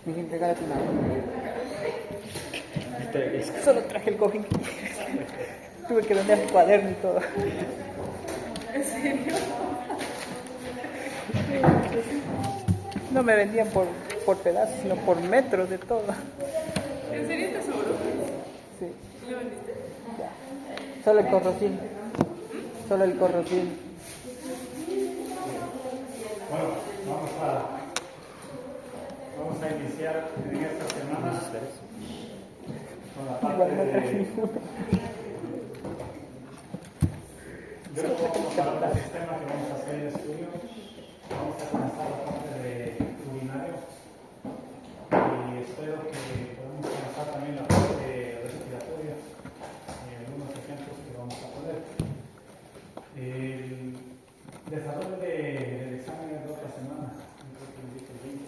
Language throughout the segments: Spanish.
Miren, regálate una. Solo traje el cojín. Tuve que vender el cuaderno y todo. ¿En serio? No me vendían por pedazos, sino por metros de todo. ¿En serio te sobró? Sí. ¿Lo vendiste? Ya. Solo el corrocín. Solo el corrocín. Bueno, vamos a iniciar en esta semana con la parte Igual no traje de... ninguno. Yo creo que vamos a hablar del sistema que vamos a hacer el estudio. Vamos a comenzar la parte de urinario y espero que podamos comenzar también la parte respiratoria y algunos ejemplos que vamos a poner. El desarrollo del examen es de otra semana, creo que el 20,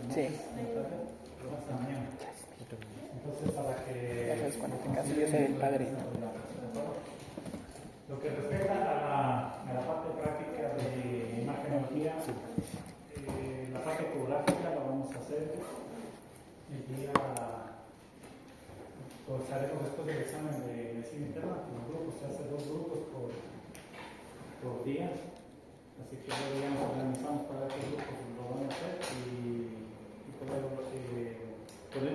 no sé, Sí. pero hasta mañana. Entonces, para que... Ya sabes, cuando te cases, yo seré el padrino. Lo que respecta a la parte práctica de imagenología, la parte ecográfica la vamos a hacer el día, pues haremos después del examen de medicina interna, los grupos, se hace 2 grupos por día, así que luego ya nos organizamos para ver qué grupos lo van a hacer y poner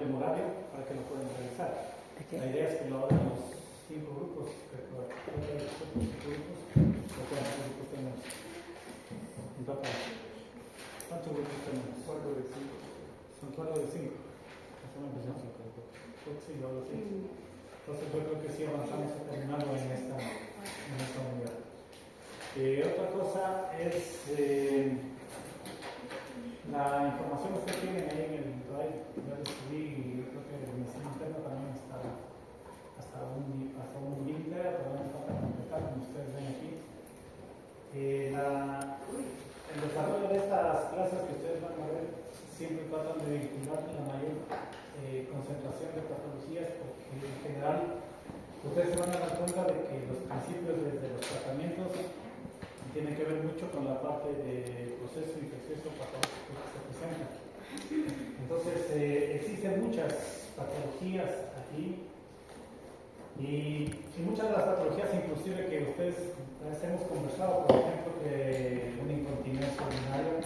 un horario para que lo puedan realizar. La idea es que lo hagan los 5 grupos, que por los 5 grupos, lo pueden hacer grupos tenemos. En total, ¿cuántos grupos tenemos? 4 de 5. Son 4 de 5. Eso no empezamos a calcular. Sí, lo hago así. Entonces yo creo que sí avanzamos a terminarlo en esta unidad. Otra cosa es la información que ustedes tienen ahí en el drive. Ya les subí y yo creo que el medicina interna también está hasta un límite, todavía falta completar, como ustedes ven aquí. El desarrollo de estas clases que ustedes van a ver siempre tratan de vincular la mayor concentración de patologías, porque en general ustedes se van a dar cuenta de que los principios desde los tratamientos tienen que ver mucho con la parte del proceso infeccioso patológico que se presenta. Entonces existen muchas patologías aquí. Y muchas de las patologías, inclusive que ustedes hemos conversado, por ejemplo, de una incontinencia urinaria,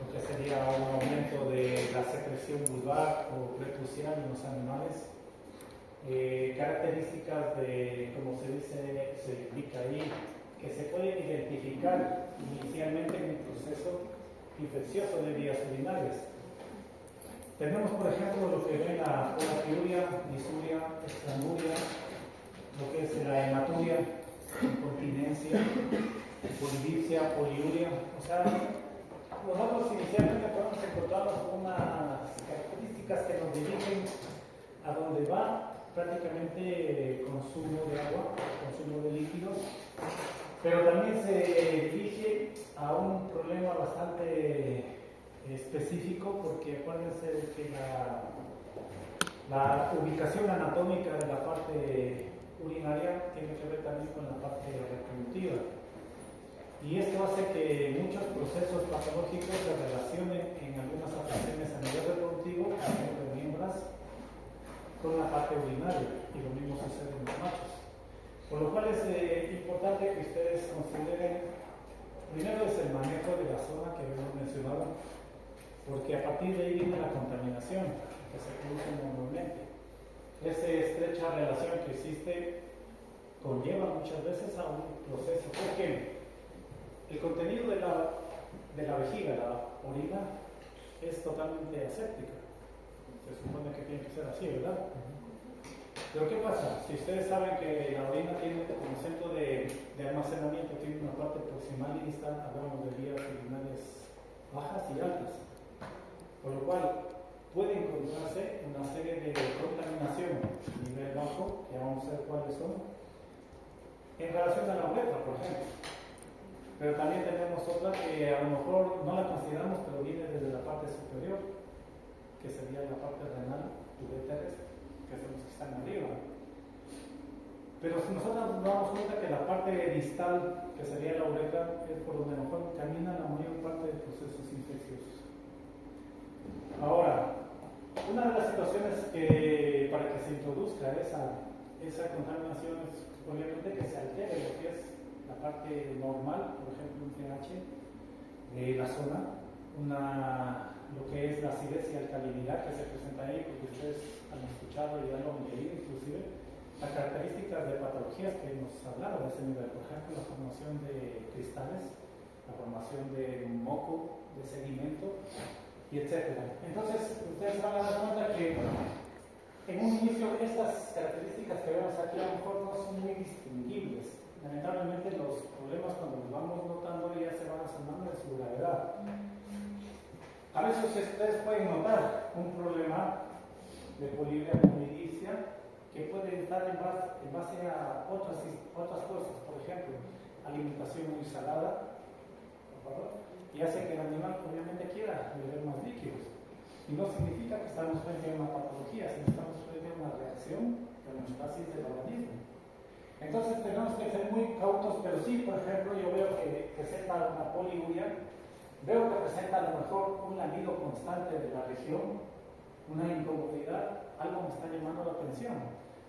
lo que sería un aumento de la secreción vulvar o prepucial en los animales, características de, como se dice, se indica ahí, que se pueden identificar inicialmente en el proceso infeccioso de vías urinarias. Tenemos, por ejemplo, lo que ven la polapiuria, disuria, extranuria, lo que es la hematuria, incontinencia, polidipsia, poliuria. O sea, nosotros inicialmente podemos encontrar unas características que nos dirigen a donde va prácticamente consumo de agua, consumo de líquidos, pero también se dirige a un problema bastante específico, porque acuérdense que la ubicación anatómica de la parte urinaria tiene que ver también con la parte reproductiva, y esto hace que muchos procesos patológicos se relacionen en algunas afecciones a nivel reproductivo, por ejemplo en hembras, con la parte urinaria, y lo mismo sucede en los machos, por lo cual es importante que ustedes consideren primero es el manejo de la zona que hemos mencionado, porque a partir de ahí viene la contaminación que se produce normalmente. Esa estrecha relación que existe conlleva muchas veces a un proceso, porque el contenido de la vejiga, la orina, es totalmente aséptica. Se supone que tiene que ser así, ¿verdad? Pero ¿qué pasa? Si ustedes saben que la orina tiene como centro de almacenamiento, tiene una parte proximal y distal, hablamos de vías urinarias bajas y altas. Por lo cual puede encontrarse una serie de contaminación a nivel bajo, que vamos a ver cuáles son, en relación a la uretra, por ejemplo. Pero también tenemos otra que a lo mejor no la consideramos, pero viene desde la parte superior, que sería la parte renal, uréteres, que son los que están arriba. Pero si nosotros nos damos cuenta que la parte distal, que sería la uretra, es por donde mejor camina la mayor parte de procesos infecciosos. Ahora, una de las situaciones que para que se introduzca esa contaminación es obviamente que se altere lo que es la parte normal, por ejemplo un pH de la zona, lo que es la acidez y alcalinidad que se presenta ahí, porque ustedes han escuchado y han leído inclusive las características de patologías que hemos hablado a ese nivel, por ejemplo la formación de cristales, la formación de moco, de sedimento, y etcétera. Entonces, ustedes van a dar cuenta que en un inicio estas características que vemos aquí a lo mejor no son muy distinguibles. Lamentablemente los problemas cuando los vamos notando ya se van asomando de su gravedad. A veces ustedes pueden notar un problema de poliuria amidicia que puede estar en base a otras cosas, por ejemplo, alimentación muy salada, ¿por favor? Y hace que el animal obviamente quiera beber más líquidos. Y no significa que estamos frente a una patología, sino estamos frente a una reacción de homeostasis del organismo. Entonces tenemos que ser muy cautos, pero sí, por ejemplo, yo veo que presenta una poliuria, veo que presenta a lo mejor un lamido constante de la región, una incomodidad, algo me está llamando la atención,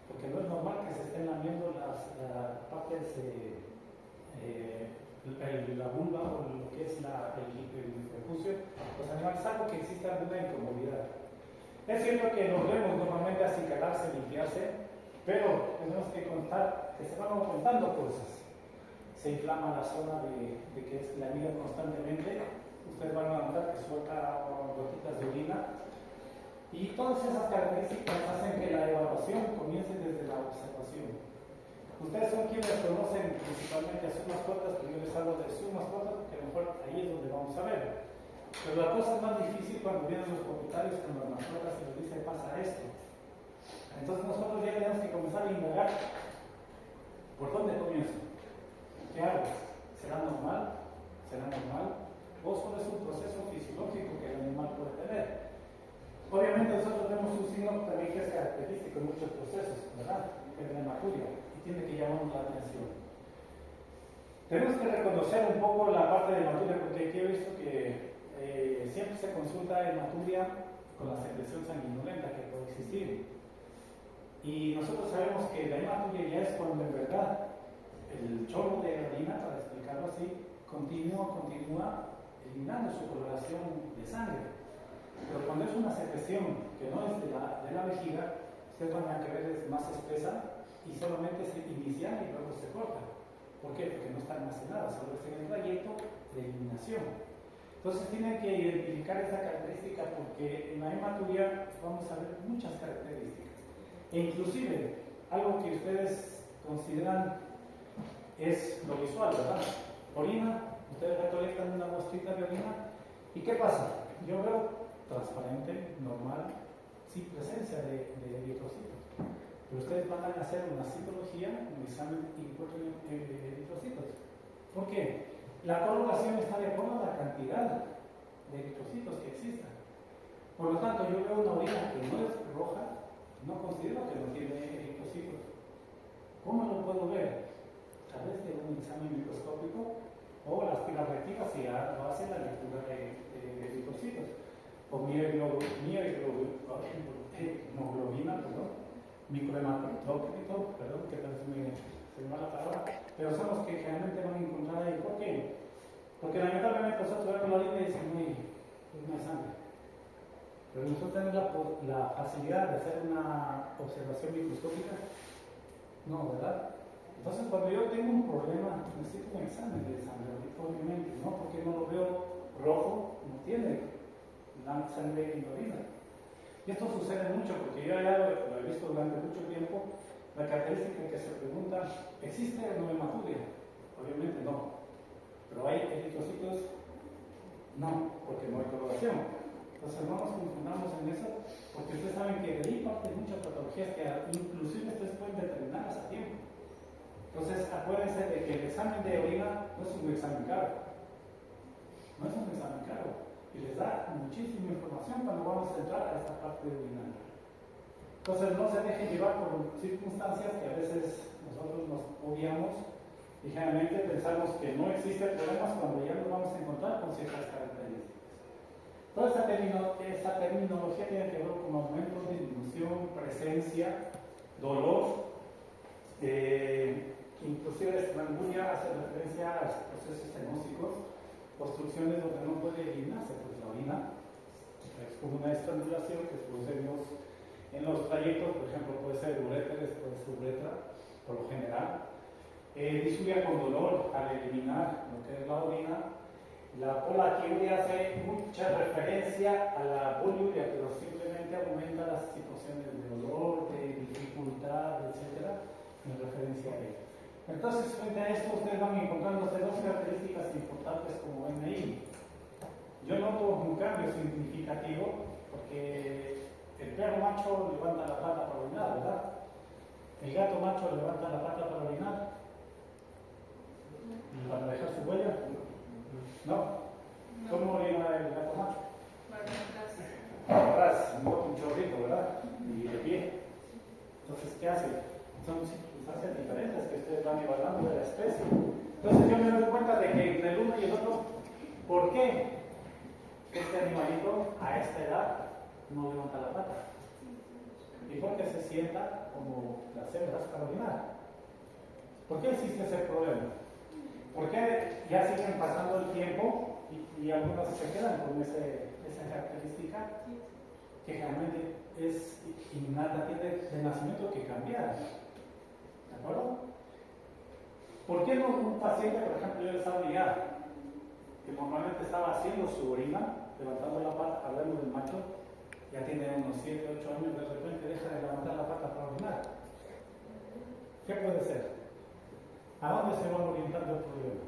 porque no es normal que se estén lamiendo las partes la vulva o lo que es el prepucio, los animales, salvo que exista alguna incomodidad. Es cierto que nos vemos normalmente acicalarse, limpiarse, pero tenemos que contar que se van aumentando cosas. Se inflama la zona de que es la vida constantemente, ustedes van a notar que suelta gotitas de orina, y todas esas características hacen que la evaluación comience desde la observación. Ustedes son quienes conocen principalmente a sus mascotas, pero yo les hablo de sus mascotas porque a lo mejor ahí es donde vamos a ver. Pero la cosa es más difícil cuando vienen los propietarios con las mascotas y les dicen pasa esto. Entonces nosotros ya tenemos que comenzar a indagar. ¿Por dónde comienzo? ¿Qué hago? ¿Será normal? ¿Será normal? ¿O solo es un proceso fisiológico que el animal puede tener? Obviamente nosotros tenemos un signo también que es característico en muchos procesos, ¿verdad? Que es la hematuria. Tiene que llamarnos la atención. Tenemos que reconocer un poco la parte de hematuria, porque aquí he visto que siempre se consulta hematuria con la secreción sanguinolenta que puede existir. Y nosotros sabemos que la hematuria ya es cuando en verdad el chorro de orina, para explicarlo así, continúa eliminando su coloración de sangre. Pero cuando es una secreción que no es de la vejiga, ustedes van a ver es más espesa y solamente se inicia y luego se corta. ¿Por qué? Porque no está almacenada, solo está en el trayecto de eliminación. Entonces tienen que identificar esa característica porque en la hematuria vamos a ver muchas características. E inclusive, algo que ustedes consideran es lo visual, ¿verdad? Orina, ustedes recolectan una muestrita de orina y ¿qué pasa? Yo veo transparente, normal, sin presencia de eritrocitos. Pero ustedes van a hacer una citología, un examen de eritrocitos. ¿Por qué? La coloración está de acuerdo a la cantidad de eritrocitos que existan. Por lo tanto, yo veo una orina que no es roja, no considero que no tiene eritrocitos. ¿Cómo lo puedo ver? A través de un examen microscópico o las pilas reactivas si lo hace la lectura de eritrocitos. O hemoglobina, microhematócrito, perdón, que tal vez se me va la palabra, pero son los que generalmente van a encontrar ahí. ¿Por qué? Porque lamentablemente nosotros vemos la orina y decimos, no hay sangre. Pero nosotros tenemos la facilidad de hacer una observación microscópica. No, ¿verdad? Entonces, cuando yo tengo un problema, necesito un examen de sangre, obviamente, ¿no? Porque no lo veo rojo, no tiene la sangre en la orina. Y esto sucede mucho porque yo ya lo he visto durante mucho tiempo. La característica que se pregunta, ¿existe o no hematuria? Obviamente no. Pero hay eritrocitos, no, porque no hay coloración. Entonces no nos confundamos en eso, porque ustedes saben que de ahí parte muchas patologías que inclusive ustedes pueden determinarlas a tiempo. Entonces acuérdense de que el examen de orina no es un examen caro. No es un examen caro. Y les da muchísima información cuando vamos a entrar a esta parte urinaria. Entonces no se dejen llevar por circunstancias que a veces nosotros nos obviamos y generalmente pensamos que no existen problemas cuando ya nos vamos a encontrar con ciertas características. Toda esa terminología tiene que ver con aumento, disminución, presencia, dolor, inclusive estrangulia hace referencia a procesos fenósicos, obstrucciones donde no puede eliminarse, pues la orina es como una estrangulación que se produce en los trayectos, por ejemplo, puede ser uréteres, puede ser uretra, por lo general. Disuria con dolor al eliminar lo que es la orina. La polaquiuria hace mucha referencia a la poliuria, pero simplemente aumenta las situaciones de dolor, de dificultad, etc., en referencia a ello. Entonces, frente a esto, ustedes van encontrándose dos características importantes como ven ahí. Yo noto un cambio significativo porque el perro macho levanta la pata para orinar, ¿verdad? El gato macho levanta la pata para orinar, para dejar su huella. ¿No? ¿Cómo orina el gato macho? Atrás, un chorrito, ¿verdad? Y de pie. Entonces, ¿qué hace? Son circunstancias diferentes que ustedes van evaluando de la especie. Entonces, yo me doy cuenta de que entre el uno y el otro, ¿por qué este animalito a esta edad no levanta la pata? ¿Y por qué se sienta como las hembras para orinar? ¿Por qué existe ese problema? ¿Por qué ya siguen pasando el tiempo y algunos se quedan con esa característica que realmente es innata, tiene de nacimiento que cambiar? ¿De acuerdo? ¿Por qué no un paciente, por ejemplo, yo les hablo ya, que normalmente estaba haciendo su orina, levantando la pata, hablando del macho, ya tiene unos 7, 8 años, de repente deja de levantar la pata para orinar? ¿Qué puede ser? ¿A dónde se va orientando el problema?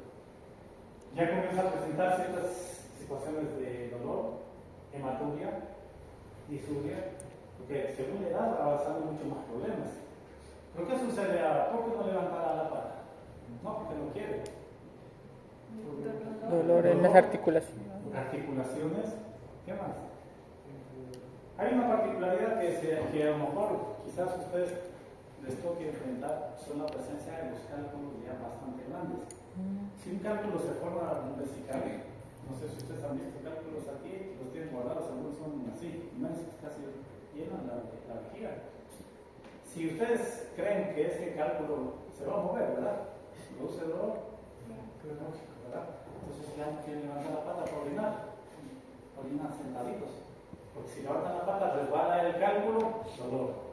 Ya comienza a presentar ciertas situaciones de dolor, hematuria, disuria, porque según la edad va avanzando mucho más problemas. ¿Pero qué sucede ahora? ¿Por qué no levantará la pata? No, porque no quiere. Dolor en las articulaciones. Articulaciones, ¿qué más? Hay una particularidad que a lo mejor quizás ustedes les toque enfrentar, son la presencia de los cálculos ya bastante grandes. Si un cálculo se forma en un vesical, no sé si ustedes han visto cálculos aquí, los tienen guardados, algunos son así, inmensos, casi llenan la vejiga. Si ustedes creen que ese cálculo se va a mover, ¿verdad? ¿Produce dolor? Lógico, ¿verdad? Entonces ya no quieren levantar la pata para orinar sentaditos. Porque si levantan la pata, resbala el cálculo, dolor.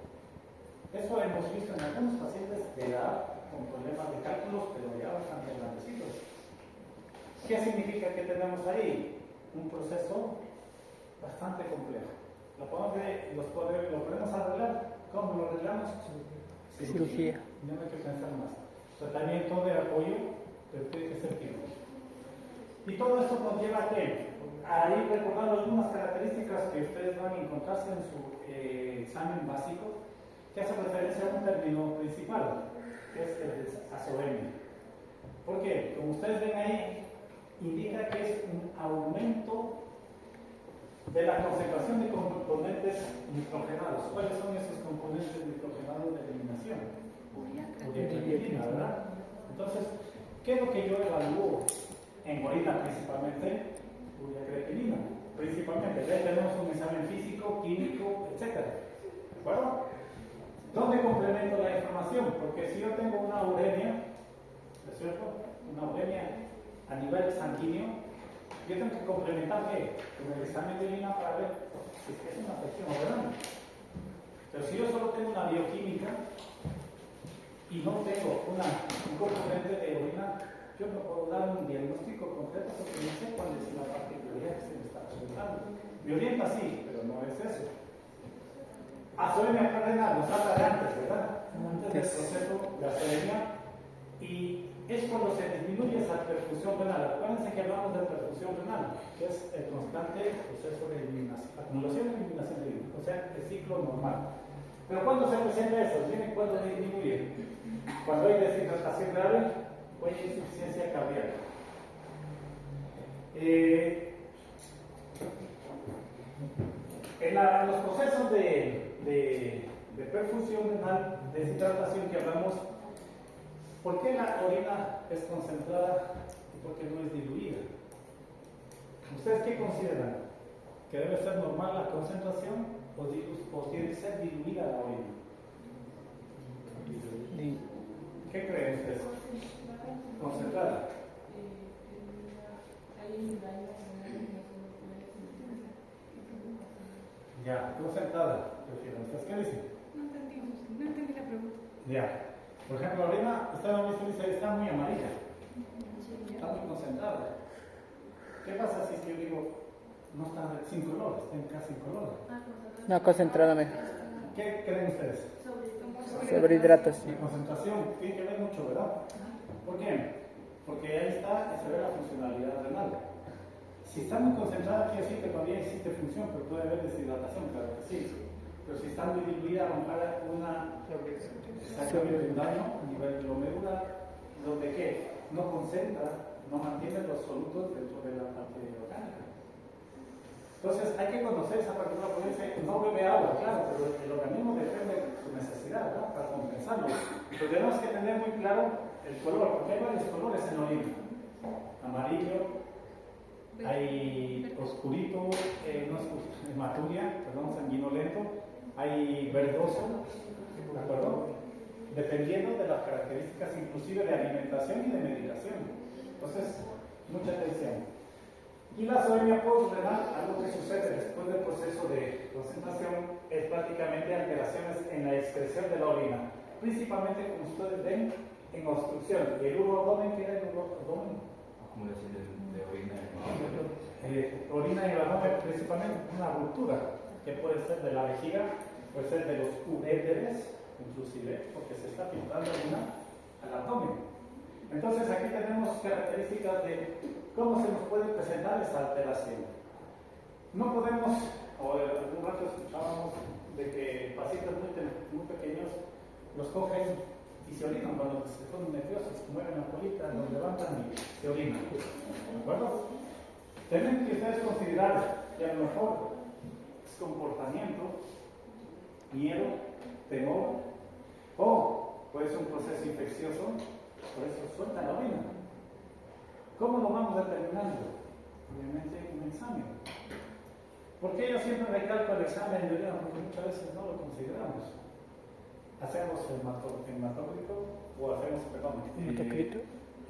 Eso hemos visto en algunos pacientes de edad con problemas de cálculos, pero ya bastante grandecitos. ¿Qué significa que tenemos ahí? Un proceso bastante complejo. ¿Lo podemos arreglar? ¿Cómo lo arreglamos? Cirugía. No hay que pensar más. Tratamiento de apoyo, pero tiene que ser tiempo. Y todo esto nos lleva a qué? A ir recordando algunas características que ustedes van a encontrarse en su examen básico, que hace referencia a un término principal, que es el azoemia. ¿Por qué? Como ustedes ven ahí, indica que es un aumento de la concentración de componentes nitrogenados. ¿Cuáles son esos componentes nitrogenados de eliminación? Urea, ¿verdad? Entonces, ¿qué es lo que yo evalúo en orina principalmente? Urea, principalmente. Ya tenemos un examen físico, químico, etc. ¿De acuerdo? ¿Dónde complemento la información? Porque si yo tengo una uremia, ¿es cierto? Una uremia a nivel sanguíneo, yo tengo que complementar ¿qué? Con el examen de orina para ver si es una afección o no. Pero si yo solo tengo una bioquímica y no tengo un componente de orina, yo no puedo dar un diagnóstico completo porque no sé cuál es la particularidad que se me está presentando. Me orienta sí, pero no es eso. Azoemia renal nos habla de antes, ¿verdad? Antes del proceso de azoemia, y es cuando se disminuye esa perfusión renal. Acuérdense que hablamos de perfusión renal, que es el constante proceso de eliminación, acumulación y eliminación de líquido, o sea, el ciclo normal. Pero ¿cuándo se presenta eso? ¿Miren cuándo disminuye? Cuando hay deshidratación grave o hay insuficiencia cardíaca. En los procesos de de perfusión renal, deshidratación que hablamos. ¿Por qué la orina es concentrada y por qué no es diluida? ¿Ustedes qué consideran? ¿Que debe ser normal la concentración o tiene que ser diluida la orina? ¿Qué creen ustedes? Concentrada. Ya, concentrada. ¿Ustedes qué dicen? No entendí la pregunta. Ya. Por ejemplo, la orina, usted lo visto, dice, está muy amarilla. Está muy concentrada. ¿Qué pasa si es que yo digo, no está sin color, está en casi color? No, concentrada mejor. ¿Qué creen ustedes? Sobrehidratación. La concentración tiene que ver mucho, ¿verdad? ¿Por qué? Porque ahí está, se ve la funcionalidad renal. Si está muy concentrada, quiere decir que todavía existe función, pero puede haber deshidratación, claro que sí. Pero si está muy diluida, va a haber exactamente un daño a nivel glomerular, donde ¿qué? No concentra, no mantiene los solutos dentro de la parte orgánica. Entonces hay que conocer esa particular, porque dice, no bebe agua, claro, pero el organismo depende de su necesidad, ¿verdad? Para compensarlo. Pero tenemos que tener muy claro el color, porque hay varios colores en la orina. Amarillo, hay oscurito, no es hematuria, perdón, sanguinolento, hay verdoso, ¿de acuerdo? Dependiendo de las características inclusive de alimentación y de medicación. Entonces, mucha atención. Y la solemia postrenal, algo que sucede después del proceso de concentración, es prácticamente alteraciones en la excreción de la orina, principalmente, como ustedes ven, en obstrucción. ¿Y el uroabdomen? ¿Qué era el uroabdomen? Acumulación de orina. Orina en el abdomen, principalmente una ruptura, que puede ser de la vejiga, puede ser de los uréteres, inclusive, porque se está filtrando orina al abdomen. Entonces aquí tenemos características de cómo se nos puede presentar esta alteración. No podemos, o algún rato escuchábamos de que pacientes muy pequeños los cogen y se orinan cuando se ponen nerviosos, mueven la colita, los levantan y se orinan. ¿De acuerdo? Tienen que ustedes considerar que a lo mejor es comportamiento, miedo, temor, o puede ser un proceso infeccioso, por eso suelta la orina. ¿Cómo lo vamos determinando? Obviamente un examen. ¿Por qué yo siempre recalco el examen de orina? Porque muchas veces no lo consideramos. Hacemos hematócrito o hacemos, perdón,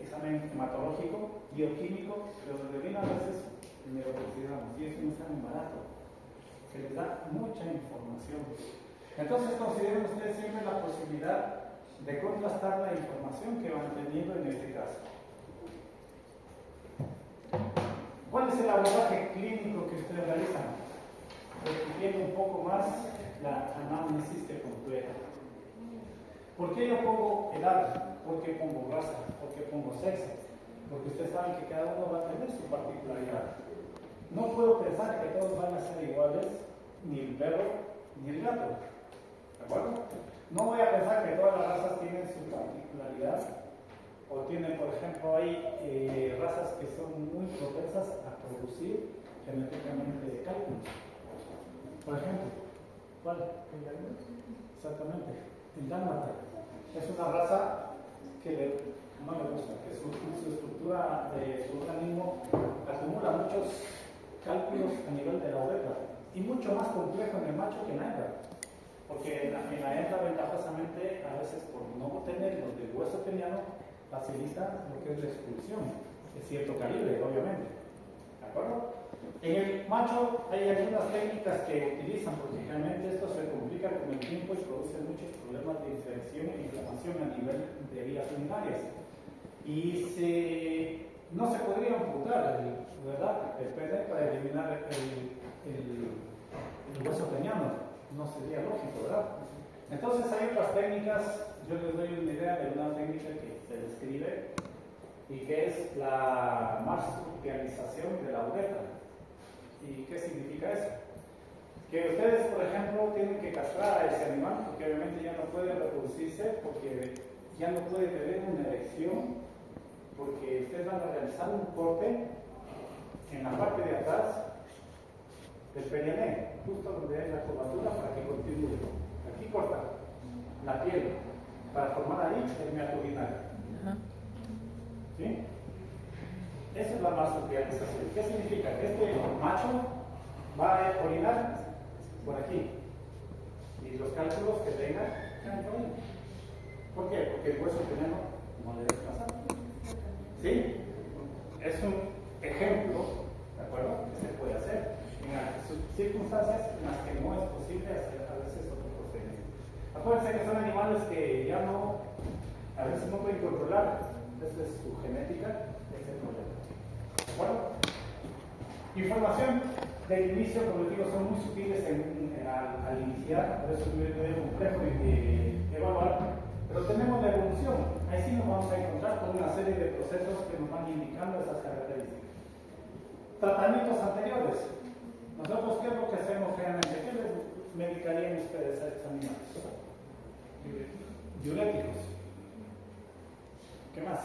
examen hematológico, bioquímico, pero de orina a veces ni lo consideramos. Y es un examen barato, que les da mucha información. Entonces consideren ustedes siempre la posibilidad de contrastar la información que van teniendo en este caso. ¿Cuál es el abordaje clínico que ustedes realizan? Requiriendo un poco más la anamnesis que completa. ¿Por qué yo pongo edad? ¿Por qué pongo raza? ¿Por qué pongo sexo? Porque ustedes saben que cada uno va a tener su particularidad. No puedo pensar que todos van a ser iguales, ni el perro ni el gato. ¿De acuerdo? No voy a pensar que todas las razas tienen su particularidad, o tienen, por ejemplo, hay razas que son muy propensas a producir genéticamente cálculos. Por ejemplo, ¿cuál? Exactamente, el dálmata. Es una raza que no me gusta, que su estructura de su organismo acumula muchos cálculos a nivel de la uretra, y mucho más complejo en el macho que en la hembra. Porque en la hembra, ventajosamente, a veces por no tener los del hueso peniano, facilita lo que es la expulsión de cierto calibre, obviamente. ¿De acuerdo? En el macho hay algunas técnicas que utilizan, porque realmente esto se complica con el tiempo y produce muchos problemas de infección e inflamación a nivel de vías urinarias. Y no se podría amputar, ¿verdad?, el pene para eliminar el hueso peniano. No sería lógico, ¿verdad? Entonces hay otras técnicas. Yo les doy una idea de una técnica que se describe y que es la marsupialización de la uretra. ¿Y qué significa eso? Que ustedes, por ejemplo, tienen que castrar a ese animal porque obviamente ya no puede reproducirse, porque ya no puede tener una erección, porque ustedes van a realizar un corte en la parte de atrás del periné, justo donde hay la curvatura para que continúe. Aquí Aquí corta la piel para formar ahí el meato urinario. Ajá. ¿Sí? Esa es la marsupialización. ¿Qué significa? Que este macho va a orinar por aquí. Y los cálculos que tenga caen por ahí. ¿Por qué? Porque el hueso tenemos no debe pasar. ¿Sí? Es un ejemplo, ¿de acuerdo? Que se puede hacer en circunstancias en las que no es posible hacer a veces otro procedimiento. Acuérdense que son animales que ya no, a veces no pueden controlar. Esa es su genética, ese es el problema. ¿De acuerdo? Información del inicio, como les digo, son muy sutiles al iniciar, por eso es muy complejo de evaluar. Pero tenemos la evolución. Ahí sí nos vamos a encontrar con una serie de procesos que nos van indicando esas características. Tratamientos anteriores. Nosotros, ¿qué es lo que hacemos realmente? ¿Qué les medicarían ustedes a estos animales? Diuréticos. ¿Qué más?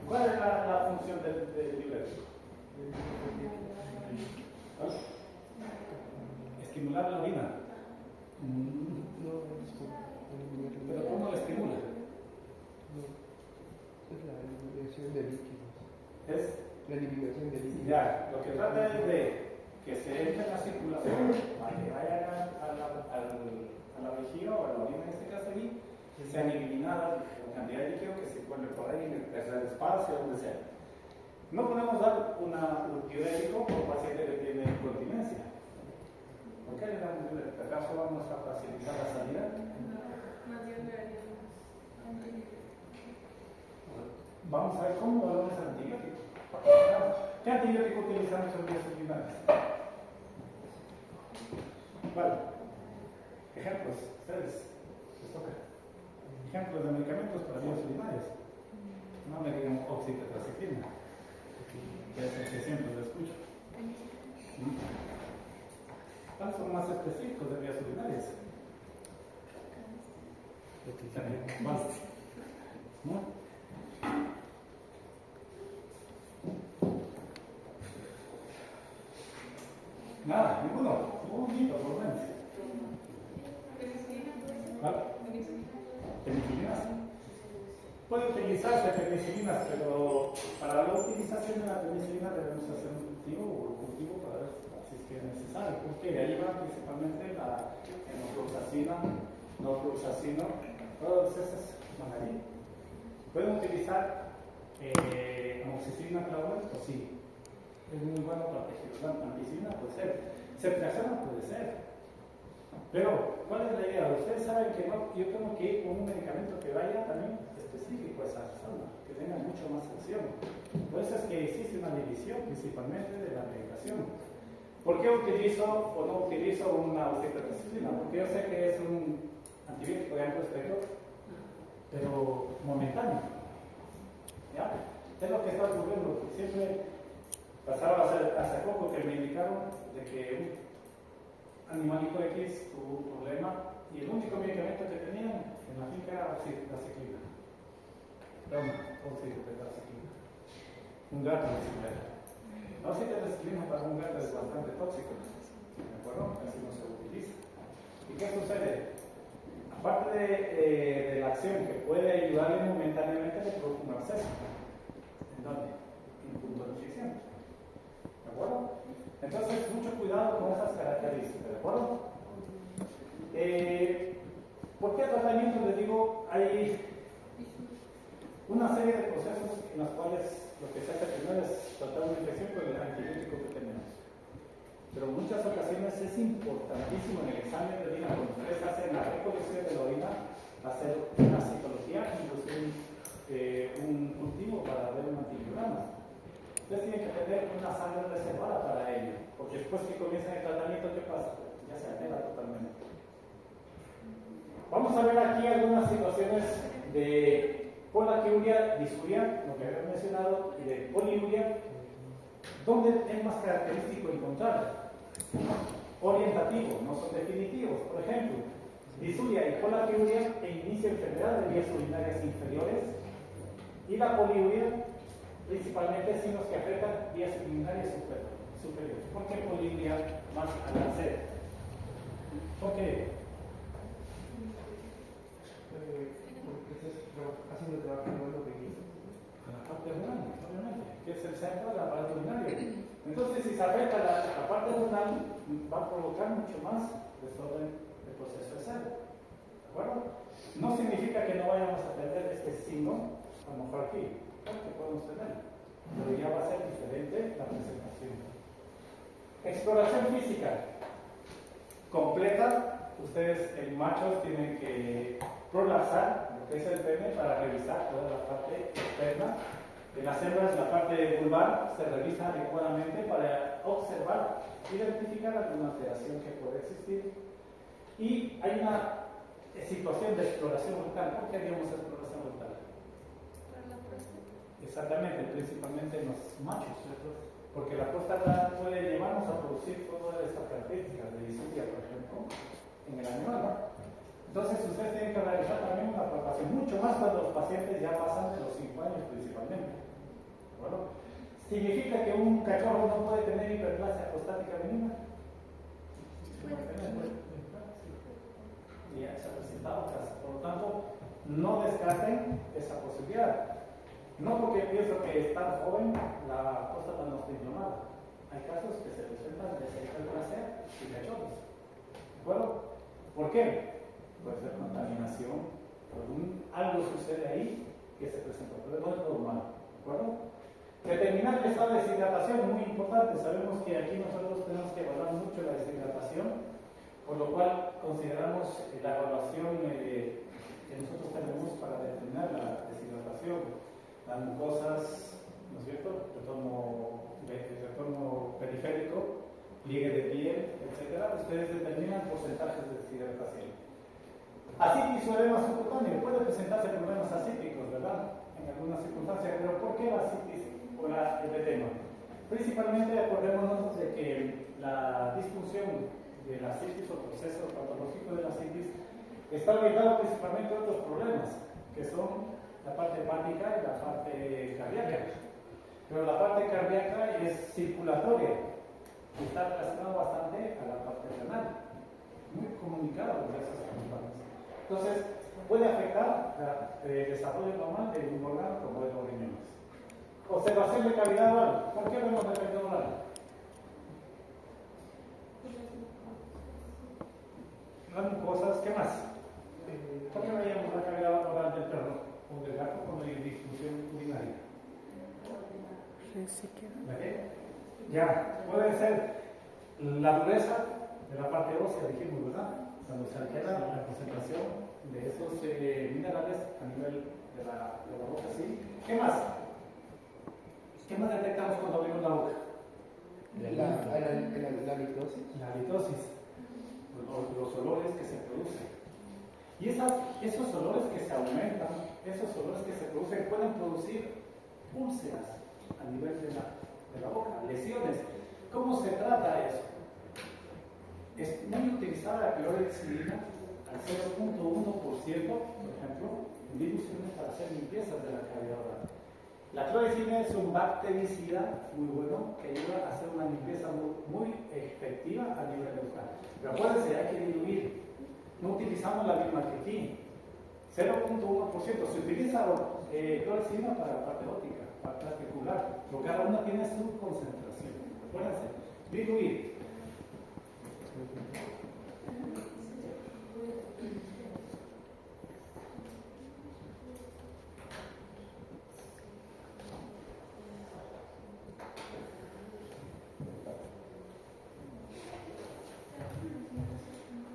¿Cuál es la función del diurético? ¿Ah? Estimular la orina. ¿Pero cómo la estimula? Es la eliminación de líquidos. Es La eliminación de líquidos. ya, lo que trata es de que se entre en la circulación para que vayan a la vejiga o a la orina en este caso aquí, sean eliminadas la cantidad de líquido que se encuentre por ahí en el tercer espacio, donde sea. No podemos dar un diurético por paciente que tiene incontinencia. ¿Por qué le damos diurético? ¿Acaso vamos a facilitar la salida? Más bien le haríamos antibiótico. Vamos a ver cómo valoramos el antibiótico. ¿Qué antibiótico utilizamos en vías urinarias? Vale. Ejemplos, ustedes, les toca. Ejemplos de medicamentos para vías urinarias. No me digan oxitetracyclina, que es el que siempre lo escucho. ¿Cuáles son más específicos de vías urinarias? Más. ¿No? Nada, ninguno. Un poquito, por lo menos. ¿Vale? Penicilinas. Puede utilizarse penicilinas, pero para la utilización de la penicilina debemos hacer un cultivo para ver si es que es necesario, porque ahí va principalmente la enofloxacina, norfloxacino, todas esas van allí. ¿Pueden utilizar amoxicilina clavules? Pues sí. Es muy bueno para tejidos. Ampicilina puede ser. Ceftriaxona puede ser. Pero, ¿cuál es la idea? Ustedes saben que no, yo tengo que ir con un medicamento que vaya también específico a esa zona, que tenga mucho más acción. Por eso es que existe una división principalmente de la medicación. ¿Por qué utilizo o no utilizo una oxitetracyclina? Porque yo sé que es un antibiótico de amplio espectro, pero momentáneo. ¿Ya? Es lo que está ocurriendo. Siempre pasaba hace poco que me indicaron de que un animalito X tuvo un problema y el único medicamento que tenían en la finca era oxitetracyclina. Oxitetracyclina. Un gato de ciclera. La oxitetracyclina para un gato es bastante tóxico. ¿De acuerdo? Así no se utiliza. ¿Y qué sucede? Aparte de la acción que puede ayudarle momentáneamente, le produce un absceso. ¿En dónde? En el punto de fricción. ¿De acuerdo? Entonces, mucho cuidado con esas características, ¿de acuerdo? ¿Por qué tratamiento? Les digo, hay una serie de procesos en los cuales lo que se hace primero es tratar una infección con el antibiótico que tenemos. Pero en muchas ocasiones es importantísimo en el examen de orina, cuando ustedes hacen la recolección de la orina, hacer una citología, incluso un cultivo para ver un antibiograma. Ustedes tienen que tener una sangre reservada para ello, porque después que comienzan el tratamiento, ¿qué pasa? Ya se altera totalmente. Vamos a ver aquí algunas situaciones de polaquiuria, disuria, lo que había mencionado, y de poliuria, donde es más característico encontrar. Orientativo, no son definitivos. Por ejemplo, disuria y polaquiuria inicia enfermedad de vías urinarias inferiores, y la poliuria principalmente signos que afectan vías urinarias superiores. ¿Por qué poliuria más al nacer? Ok. Porque estás haciendo trabajo manual pequeño. En la parte renal, obviamente, que es el centro del aparato urinario. Entonces, si se afecta la parte renal, va a provocar mucho más desorden del proceso de sal. ¿De acuerdo? No significa que no vayamos a tener este signo, a lo mejor aquí, que podemos tener, pero ya va a ser diferente la presentación. Exploración física completa. Ustedes, machos, tienen que prolapsar lo que es el pene para revisar toda la parte externa. En las hembras, la parte vulvar se revisa adecuadamente para observar, identificar alguna alteración que puede existir. Y hay una situación de exploración rectal. ¿Por qué haríamos exploración rectal? Para la próstata. Exactamente, principalmente en los machos, porque la próstata puede llevarnos a producir todas estas características de disuria, por ejemplo, en el animal, ¿no? Entonces ustedes tienen que realizar también una palpación, mucho más cuando los pacientes ya pasan de los 5 años principalmente. ¿Bueno? ¿Significa que un cachorro no puede tener hiperplasia prostática benigna? Ya se ha presentado casos. Por lo tanto, no descarten esa posibilidad. No porque pienso que es tan joven, la próstata no está inflamada. Hay casos que se presentan de hiperplasia y cachorros. ¿De acuerdo? ¿Por qué? Puede ser contaminación, algo sucede ahí que se presenta, pero no es normal. ¿De acuerdo? Determinar el estado de deshidratación es muy importante. Sabemos que aquí nosotros tenemos que evaluar mucho la deshidratación, por lo cual consideramos la evaluación que nosotros tenemos para determinar la deshidratación. Las mucosas, ¿no es cierto? Retorno periférico, pliegue de piel, etc. Ustedes determinan porcentajes de deshidratación. Asitis o edema subcutáneo. Puede presentarse problemas asíticos, ¿verdad? En algunas circunstancias, pero ¿por qué la asitis o el edema? Principalmente acordémonos de que la disfunción de la asitis o proceso patológico de la asitis está orientado principalmente a otros problemas, que son la parte hepática y la parte cardíaca. Pero la parte cardíaca es circulatoria y está relacionada bastante a la parte renal, muy comunicada con esas circunstancias. Entonces, puede afectar el desarrollo normal de un órgano como es los riñones. Observación de cavidad oral. ¿Por qué vemos la cavidad oral? Las mucosas, ¿qué más? ¿Por qué veíamos la cavidad oral del perro o del gato cuando hay disfunción urinaria? ¿La qué? Ya, puede ser la dureza de la parte ósea, dijimos, ¿verdad? Cuando se altera la concentración de esos minerales a nivel de la boca, ¿sí? ¿Qué más? ¿Qué más detectamos cuando abrimos la boca? La litosis. La litosis, los olores que se producen. Y esos olores que se aumentan, esos olores que se producen, pueden producir úlceras a nivel de la boca, lesiones. ¿Cómo se trata eso? Es muy utilizada la clorhexidina al 0.1%, por ejemplo, en diluciones para hacer limpiezas de la cavidad oral. La clorhexidina es un bactericida muy bueno que ayuda a hacer una limpieza muy efectiva a nivel bucal. Pero acuérdense, hay que diluir. No utilizamos la misma que aquí. 0.1%. Se utiliza clorhexidina para la parte óptica, para la articular, pero cada una tiene su concentración. Acuérdense, diluir.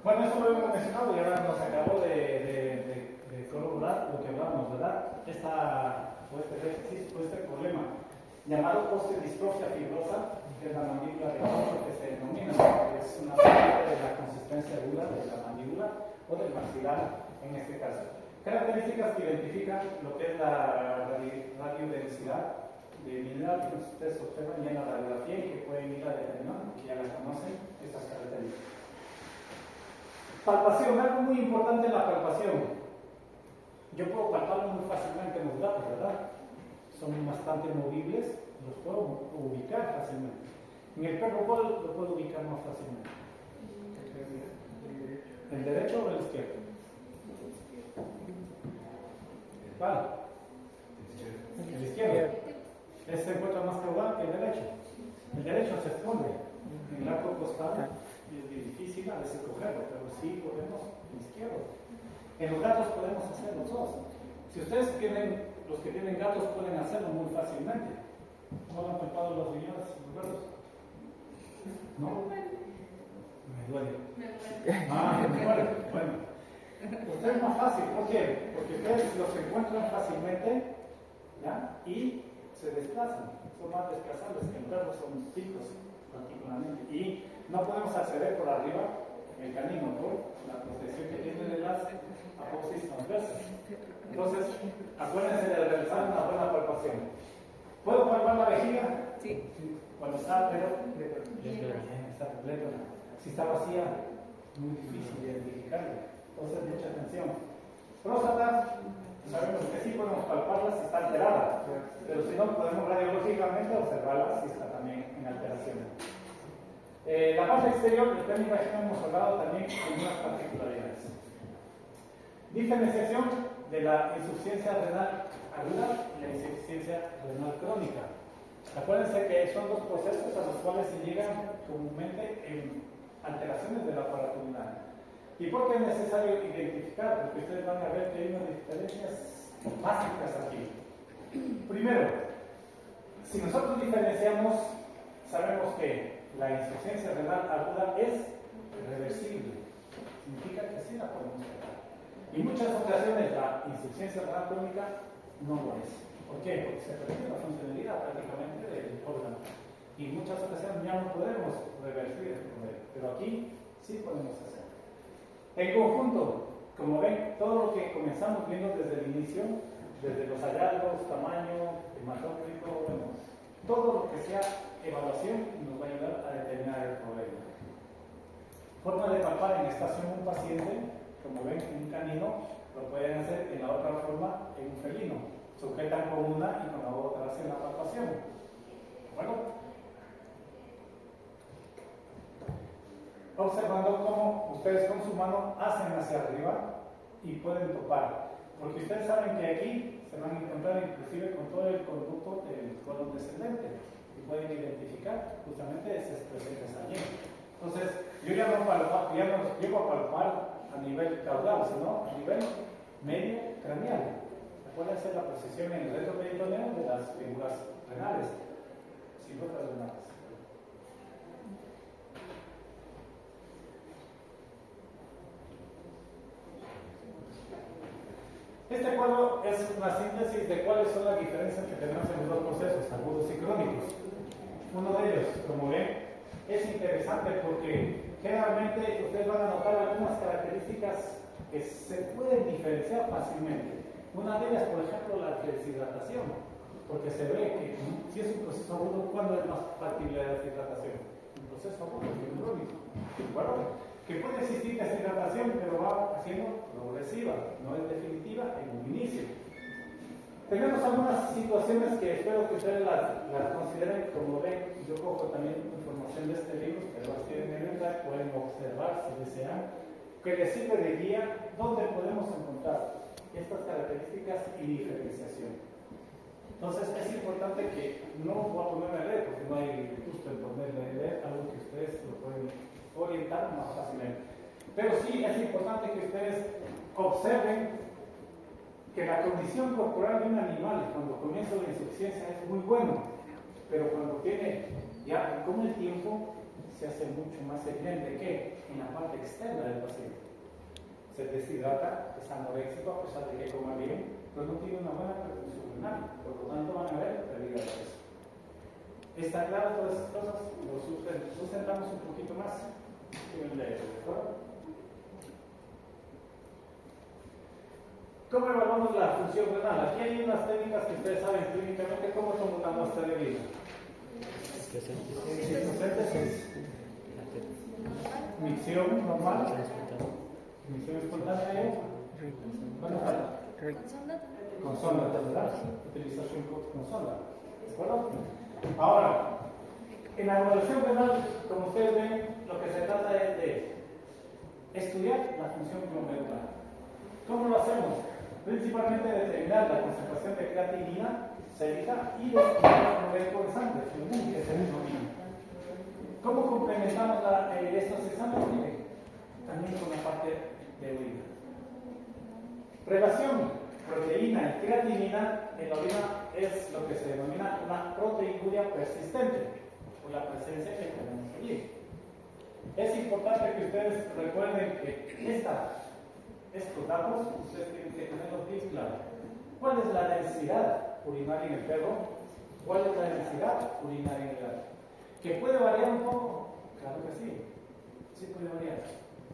Bueno, eso lo hemos mencionado y ahora nos acabó de corroborar lo que hablamos, ¿verdad? Este problema llamado osteodistrofia fibrosa, que es la mandíbula de abajo, que se denomina, que es una parte de la consistencia aguda de la mandíbula o del maxilar en este caso. Características que identifican lo que es la radiodensidad de mineral que ustedes observan ya en la radiografía y que pueden ir a determinar, que ya la conocen, estas características. Palpación, algo muy importante en la palpación. Yo puedo palparlo muy fácilmente en los gatos, ¿verdad? Son bastante movibles, los puedo ubicar fácilmente. En el perro lo puedo ubicar más fácilmente. ¿El derecho o el izquierdo? ¿Cuál? El izquierdo. Ese se encuentra más caudal que el derecho. El derecho se esconde en el arco costal y es difícil a veces cogerlo, pero sí podemos el izquierdo. En los gatos podemos hacer los dos. Si ustedes tienen, los que tienen gatos pueden hacerlo muy fácilmente. ¿Cómo han palpado los riñones y los gatos? ¿No? Me duele. Me duele. Bueno. Ustedes es más fácil. ¿Por qué? Porque ustedes los encuentran fácilmente, ¿ya? Y se desplazan. Son más desplazables que los gatos, son chicos particularmente. Y no podemos acceder por arriba el canino por la protección que tiene de las apófisis transversas. Entonces, acuérdense de realizar una buena palpación. ¿Puedo palpar la vejiga? Sí. Cuando está, pero está completa. Si está vacía, muy difícil de identificarla. Entonces, mucha atención. Próstata, sabemos que sí podemos palparla si está alterada, pero si no, podemos radiológicamente observarla si está también en alteración. La parte exterior del pene vaginal hemos hablado también con unas particularidades. Diferenciación de la insuficiencia renal aguda y la insuficiencia renal crónica. Acuérdense que son dos procesos a los cuales se llegan comúnmente en alteraciones del aparato urinario. ¿Y por qué es necesario identificar? Porque ustedes van a ver que hay unas diferencias básicas aquí. Primero, si nosotros diferenciamos, sabemos que la insuficiencia renal aguda es reversible. Significa que sí la podemos tratar. Y en muchas ocasiones la insuficiencia renal crónica no lo es. ¿Por qué? Porque se reduce la funcionalidad prácticamente del órgano. Y en muchas ocasiones ya no podemos revertir el problema. Pero aquí sí podemos hacerlo. En conjunto, como ven, todo lo que comenzamos viendo desde el inicio, desde los hallazgos, tamaño, hematócrito, bueno, todo lo que sea evaluación nos va a ayudar a determinar el problema. Forma de palpar en estación un paciente, como ven, en un canino, lo pueden hacer en la otra forma en un felino. Sujetan con una y con la otra hacen la palpación. Bueno, observando cómo ustedes con su mano hacen hacia arriba y pueden topar. Porque ustedes saben que aquí se van a encontrar inclusive con todo el conducto del colon descendente y pueden identificar justamente esas presentes allí. Entonces, yo ya no llego a palpar a nivel caudal, sino a nivel medio craneal. Acuérdense la posición en el retroperitoneo de las figuras renales, siluetas renales. Este cuadro es una síntesis de cuáles son las diferencias que tenemos en los dos procesos, agudos y crónicos. Uno de ellos, como ven, es interesante porque generalmente ustedes van a notar algunas características que se pueden diferenciar fácilmente. Una de ellas, por ejemplo, la deshidratación, porque se ve que si es un proceso agudo, ¿cuándo es más factible la deshidratación? Un proceso agudo y un crónico. Bueno, que puede existir deshidratación, pero va siendo progresiva, no es definitiva en un inicio. Tenemos algunas situaciones que espero que ustedes las consideren. Como ven, yo cojo también información de este libro, que las tienen en mente, pueden observar si desean, que les sirve de guía donde podemos encontrar estas características y diferenciación. Entonces es importante que no voy a ponerme a leer, porque no hay gusto en ponerme a leer algo que ustedes lo pueden orientar más fácilmente. Pero sí es importante que ustedes observen que la condición corporal de un animal cuando comienza la insuficiencia es muy bueno, pero cuando tiene ya con el tiempo se hace mucho más evidente que en la parte externa del paciente. Se deshidrata, es anoréxico a pesar de que coma bien, pero no tiene una buena perfusión renal, por lo tanto van a ver pérdida de peso. ¿Está claro todas estas cosas? Lo sustentamos un poquito más. ¿De acuerdo? ¿Cómo evaluamos la función renal? Aquí hay unas técnicas que ustedes saben clínicamente cómo son una muestra de vida. Micción normal. Micción espontánea. Con sonda, ¿verdad? Utilización con sonda. ¿De acuerdo? Ahora, en la evaluación renal, como ustedes ven, lo que se trata es de Estudiar la función glomerular. ¿Cómo lo hacemos? Principalmente determinar la concentración de creatinina sérica y de cloruro de sangre, que se denomina. ¿Cómo complementamos estos exámenes? Miren, también con la parte de orina. Relación proteína y creatinina en la orina es lo que se denomina una proteinuria persistente, por la presencia que tenemos allí. Es importante que ustedes recuerden que estos datos ustedes tienen que tenerlos bien claros. ¿Cuál es la densidad urinaria en el perro? ¿Cuál es la densidad urinaria en el gato? ¿Que puede variar un poco? Claro que sí, sí puede variar.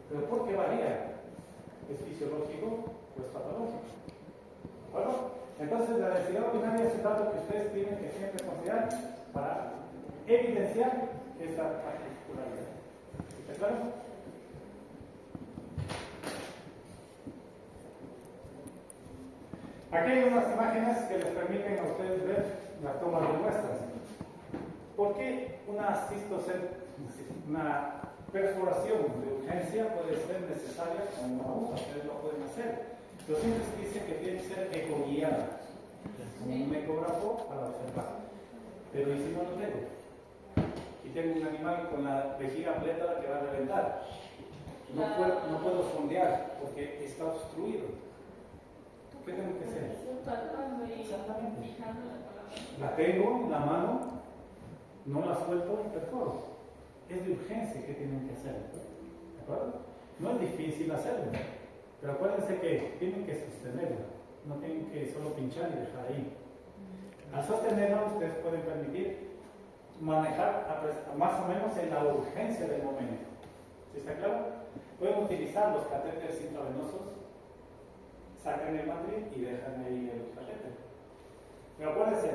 ¿Pero por qué varía? ¿Es fisiológico o es patológico? ¿De acuerdo? Entonces la densidad urinaria es un dato que ustedes tienen que siempre considerar para evidenciar esta particularidad. ¿Está claro? Aquí hay unas imágenes que les permiten a ustedes ver la toma de muestras. ¿Por qué una perforación de urgencia puede ser necesaria con una aguja? Ustedes lo pueden hacer. Los científicos dicen que tiene que ser ecoguiada, con un ecógrafo para observar. Pero ¿y si no lo tengo? Y tengo un animal con la vejiga pleta que va a reventar. No puedo sondear porque está obstruido. ¿Qué tengo que hacer? Exactamente. La tengo en la mano, no la suelto y perforo. Es de urgencia que tienen que hacer. ¿De acuerdo? No es difícil hacerlo, pero acuérdense que tienen que sostenerla. No tienen que solo pinchar y dejar ahí. Al sostenerla, ustedes pueden permitir manejar más o menos en la urgencia del momento. ¿Sí está claro? Pueden utilizar los catéteres intravenosos, sacan el matriz y dejan ahí el catéter. Pero acuérdense,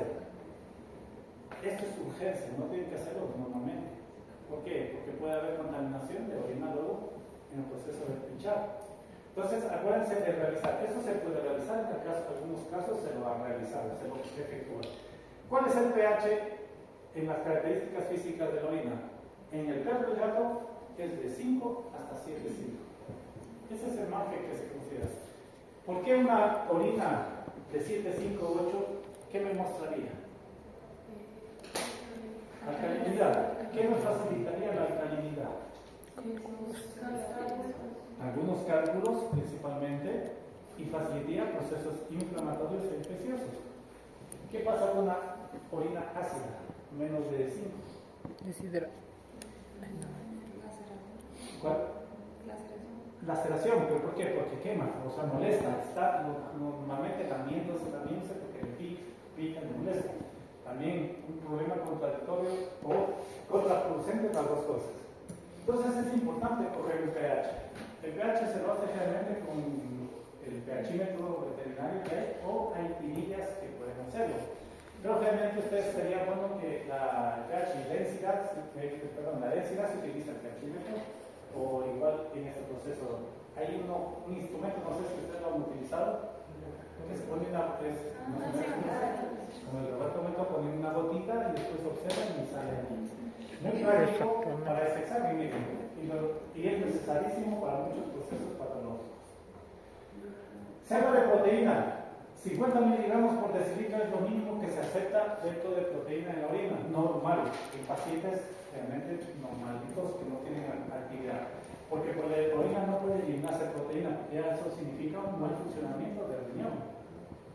esto es urgencia, no tienen que hacerlo normalmente. ¿Por qué? Porque puede haber contaminación de orina luego en el proceso de pinchar. Entonces, acuérdense de realizar. Eso se puede realizar, en algunos casos se lo va a realizar, se lo efectúa. ¿Cuál es el pH en las características físicas de la orina? En el perro y el gato es de 5 hasta 7,5. Ese es el margen que se considera. ¿Por qué una orina de 7,5 o 8? ¿Qué me mostraría? Alcalinidad. ¿Qué me facilitaría la alcalinidad? Algunos cálculos principalmente y facilitaría procesos inflamatorios e infecciosos. ¿Qué pasa con una orina ácida? Menos de 5. Desidera. ¿Cuál? Laceración, ¿pero por qué? Porque quema, o sea, molesta. Está normalmente lamiéndose porque pica y molesta. También un problema contradictorio o contraproducente para dos cosas. Entonces es importante correr el pH. El pH se lo hace generalmente con el pHímetro veterinario que hay o hay tirillas que pueden hacerlo. Pero realmente ustedes sería bueno que la densidad se utiliza el pHímetro o igual en este proceso. Hay un instrumento, no sé si ustedes lo han utilizado, que se pone como el Roberto ponen una gotita y después observan y sale ahí. Muy práctico para ese examen y es necesarísimo para muchos procesos patológicos. Cero de proteína. 50 miligramos por decilitro es lo mínimo que se acepta dentro de proteína en la orina, normal, en pacientes realmente normalitos que no tienen actividad. Porque por la orina no puede eliminarse proteína, ya eso significa un mal funcionamiento del riñón.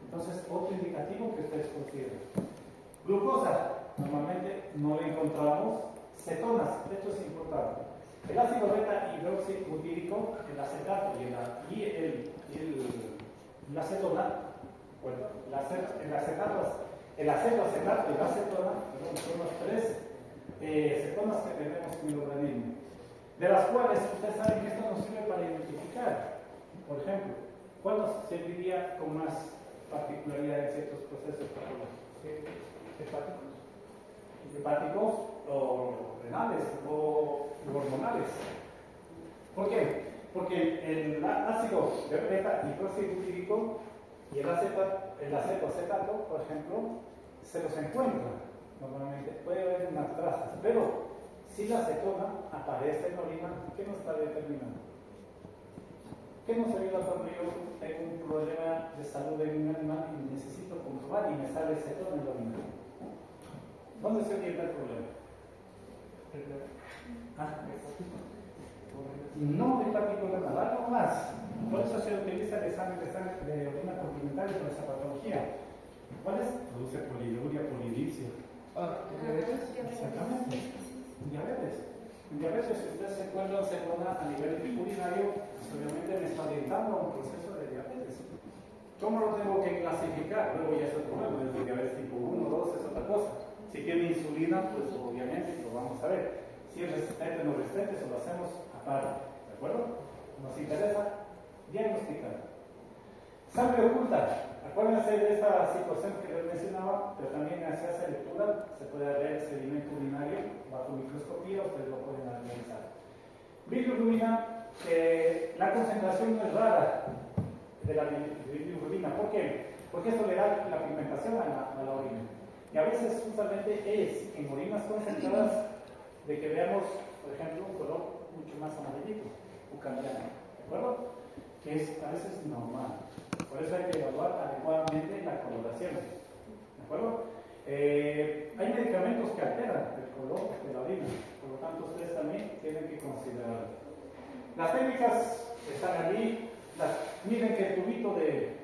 Entonces, otro indicativo que ustedes consideren. Glucosa, normalmente no la encontramos. Cetonas, esto es importante. El ácido beta hidroxibutírico, el acetato y el acetona. Bueno, el acetato y la acetona son las tres cetonas que tenemos en el organismo, de las cuales ustedes saben que esto nos sirve para identificar. Por ejemplo, ¿cuál nos serviría con más particularidad en ciertos procesos patológicos? Hepáticos o renales o hormonales. ¿Por qué? Porque el ácido beta hidroxibutírico y el acetoacetato, por ejemplo, se los encuentra normalmente. Puede haber unas trazas, pero si la acetona aparece en la orina, ¿qué nos está determinando? ¿Qué nos ayuda cuando yo tengo un problema de salud en un animal y necesito comprobar y me sale ese tono en la orina? ¿Dónde se orienta el problema? Ah, no hay particular nada, algo más. Por eso se utiliza el examen de orina complementaria para esa patología. ¿Cuál es? Produce poliuria, polidipsia. ¿Diabetes? Exactamente. Diabetes. En diabetes, si usted se acuerda, a nivel urinario, pues obviamente me está orientando a un proceso de diabetes. ¿Cómo lo tengo que clasificar? Luego ya es otro problema, es diabetes tipo 1, 2, es otra cosa. Si tiene insulina, pues obviamente lo vamos a ver. Si es resistente o no resistente, eso lo hacemos aparte. ¿De acuerdo? Nos interesa diagnosticar. Sangre oculta. Acuérdense de esta situación que les mencionaba, pero también se hace lectura, se puede ver el sedimento urinario bajo microscopía, ustedes lo pueden analizar. Bilirrubina, la concentración no es rara de la bilirrubina. ¿Por qué? Porque esto le da la pigmentación a la orina. Y a veces justamente es en orinas concentradas de que veamos, por ejemplo, un color mucho más amarillito o cambiante, ¿de acuerdo? Que es a veces normal. Por eso hay que evaluar adecuadamente la coloración. ¿De acuerdo? Hay medicamentos que alteran el color de la orina, por lo tanto ustedes también tienen que considerarlo. Las técnicas están allí. Miren que el tubito de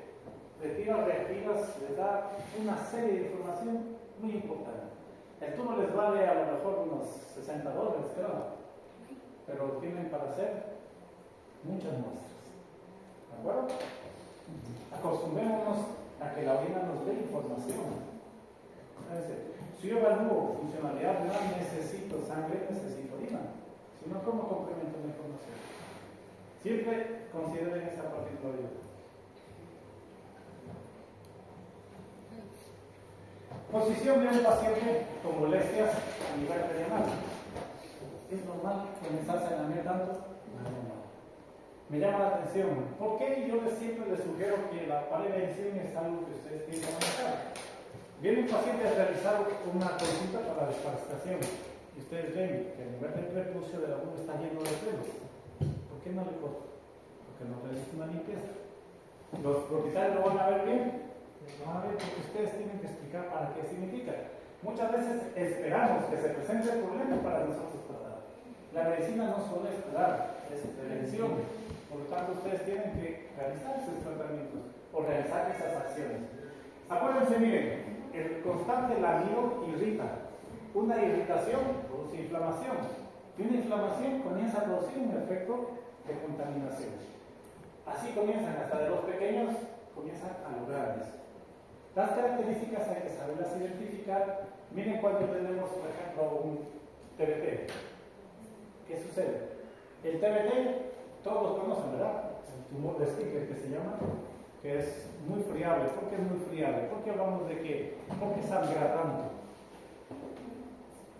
tiras reactivas les da una serie de información muy importante. El tubo les vale a lo mejor unos $60, creo, pero tienen para hacer muchas muestras. ¿De acuerdo? Acostumbrémonos a que la orina nos dé información. Si yo evalúo funcionalidad, no necesito sangre, necesito orina. Si no, ¿cómo complemento la información? Siempre consideren esa particularidad. Posición de un paciente con molestias a nivel renal. ¿Es normal comenzar a sanear tanto? No. Me llama la atención. ¿Por qué yo siempre les sugiero que la prevención es algo que ustedes tienen que manejar? Viene un paciente a realizar una consulta para la desparasitación y ustedes ven que el nivel del prepucio de la uva está lleno de pelos. ¿Por qué no le corto? Porque no realiza una limpieza. Los propietarios lo van a ver bien. Van a ver porque ustedes tienen que explicar para qué significa. Muchas veces esperamos que se presente el problema para nosotros tratar. La medicina no solo es curar, es prevención. Por lo tanto, ustedes tienen que realizar esos tratamientos o realizar esas acciones. Acuérdense, miren, el constante lamido irrita. Una irritación produce inflamación. Y una inflamación comienza a producir un efecto de contaminación. Así comienzan, hasta de los pequeños, comienzan a los grandes. Las características hay que saberlas identificar. Miren cuando tenemos, por ejemplo, un TBT. ¿Qué sucede? El TBT, todos lo conocen, ¿verdad? El tumor de Sticker que se llama, que es muy friable. ¿Por qué es muy friable? Porque hablamos de que, ¿por qué sangra tanto?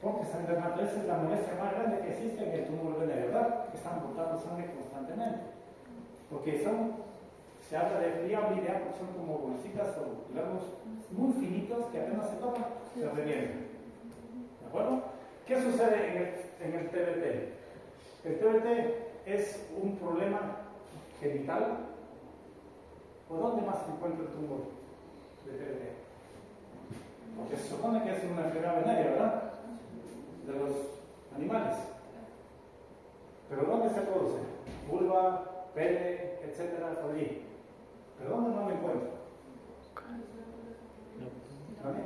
Porque sangra tanto, esa es la molestia más grande que existe en el tumor venérea, ¿verdad? Que están botando sangre constantemente. Porque se habla de friabilidad, porque son como bolsitas o granos muy finitos que apenas se toman, se revientan. ¿De acuerdo? ¿Qué sucede en el TBT? El TBT es un problema genital. ¿Por dónde más se encuentra el tumor de TBT? Porque se supone que es una enfermedad venérea, ¿verdad? De los animales. ¿Pero dónde se produce? Vulva, pene, etcétera, por allí. ¿Pero dónde no lo encuentro? ¿Vale?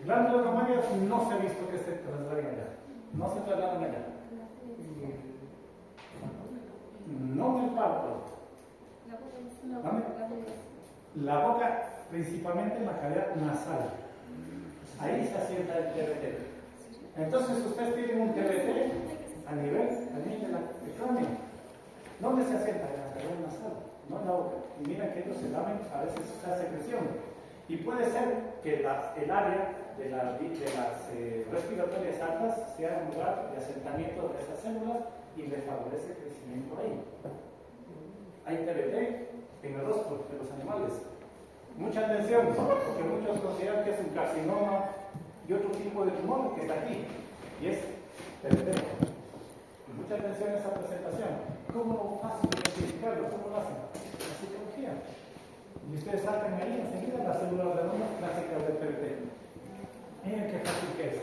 Glándulas mamarias no se ha visto que se trasladen allá. No se trasladan allá. No en el párpado. La boca, principalmente en la cavidad nasal. Ahí se asienta el TBT. Entonces ustedes tienen un TBT a nivel del cráneo. ¿Dónde se asienta? En la cavidad nasal, no en la boca. Y miren que ellos se lamen a veces esa secreción. Y puede ser que el área de las respiratorias altas sea un lugar de asentamiento de esas células y les favorece el crecimiento ahí. Hay TBT en el rostro de los animales. Mucha atención, porque muchos consideran que es un carcinoma y otro tipo de tumor que está aquí, y es TBT. Mucha atención a esa presentación. ¿Cómo fácil de identificarlo? ¿Cómo lo hacen? La citología. Y ustedes saltan ahí enseguida las células redondas clásicas del PVT. Miren qué fácil que es.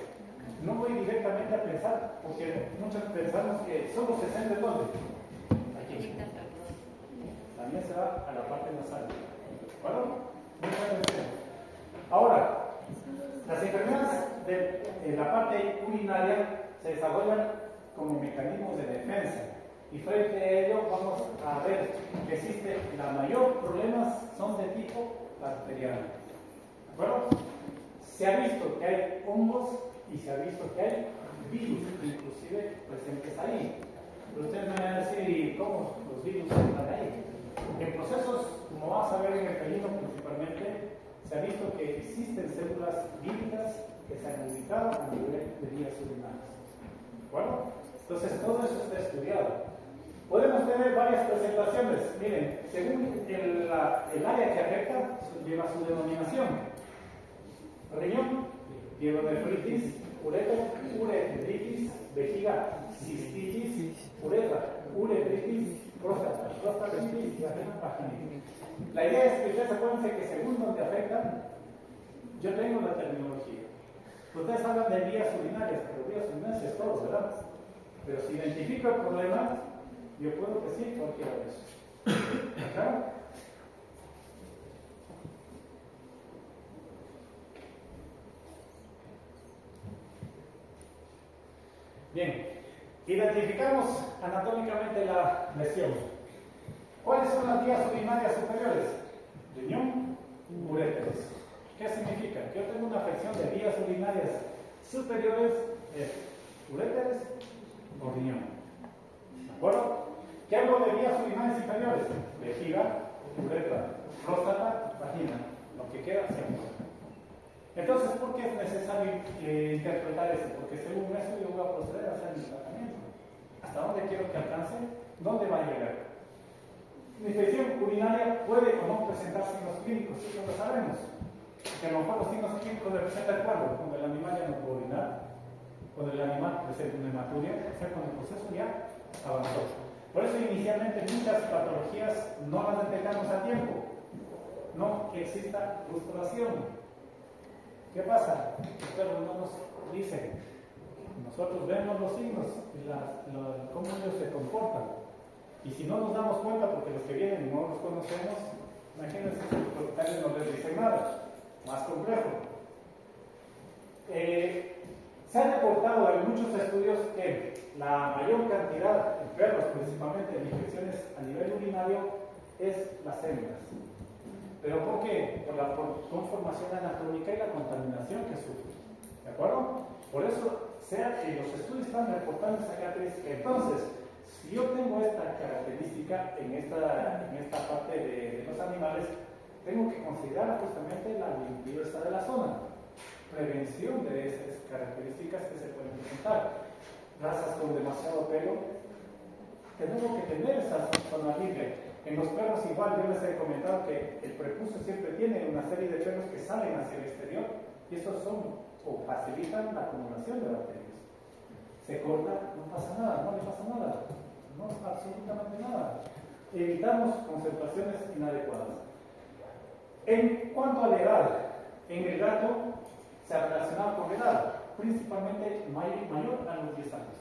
No voy directamente a pensar, porque muchos pensamos que solo se siente en dónde. Aquí. También se va a la parte nasal. ¿Bueno? Muchas gracias. Ahora, las enfermedades de la parte urinaria se desarrollan como mecanismos de defensa. Y frente a ello vamos a ver que existe, la mayor problemas son de tipo bacteriano. ¿De acuerdo? Se ha visto que hay hongos y se ha visto que hay virus, inclusive presentes ahí. Pero ustedes me van a decir, ¿y cómo los virus están ahí? En procesos, como vamos a ver en el felino principalmente, se ha visto que existen células víricas que se han ubicado a nivel de vías urinarias. ¿De acuerdo? Entonces todo eso está estudiado. Podemos tener varias presentaciones. Miren, según el área que afecta, lleva su denominación. Riñón, pielonefritis, uretritis, vejiga, cistitis, uretra, uretritis, próstata, prostatitis y vaginitis. La idea es que ustedes acuérdense que según donde afectan, yo tengo la terminología. Ustedes hablan de vías urinarias, pero vías urinarias es todo, ¿verdad? Pero si identifico el problema, yo puedo decir cualquiera de eso. ¿Claro? Bien, identificamos anatómicamente la lesión. ¿Cuáles son las vías urinarias superiores? Riñón, uréteres. ¿Qué significa? Que yo tengo una afección de vías urinarias superiores, es uréteres o riñón. ¿De acuerdo? ¿Qué hablo de vías urinarias inferiores? Vejiga, uretra, próstata, vagina. Lo que queda siempre. Entonces, ¿por qué es necesario interpretar eso? Porque según eso yo voy a proceder a hacer mi tratamiento. ¿Hasta dónde quiero que alcance? ¿Dónde va a llegar? La infección urinaria puede o no presentar signos clínicos, eso lo sabemos. Que a lo mejor los signos clínicos representan cuándo, cuando el animal ya no puede orinar, cuando el animal presenta una hematuria, o sea, cuando el proceso ya avanzó. Por eso inicialmente muchas patologías no las detectamos a tiempo. No que exista frustración. ¿Qué pasa? Los perros no nos dicen. Nosotros vemos los signos, cómo ellos se comportan. Y si no nos damos cuenta, porque los que vienen no los conocemos, imagínense si los propietarios no les dicen nada. Más complejo. Se ha reportado en muchos estudios que la mayor cantidad en perros, principalmente de infecciones a nivel urinario, es las hembras. ¿Pero por qué? Por la conformación anatómica y la contaminación que sufren. ¿De acuerdo? Por eso, sea que los estudios están reportando esa característica. Entonces, si yo tengo esta característica en esta parte de los animales, tengo que considerar justamente la limpieza de la zona, prevención de esas características que se pueden presentar. Razas con demasiado pelo, tenemos que tener esa zona libre. En los perros igual, yo les he comentado que el prepucio siempre tiene una serie de pelos que salen hacia el exterior y esos son o facilitan la acumulación de bacterias. Se corta, no pasa nada, no le pasa nada, no absolutamente nada. Evitamos concentraciones inadecuadas. En cuanto a la edad, en el gato se ha relacionado con la edad, principalmente mayor a los 10 años.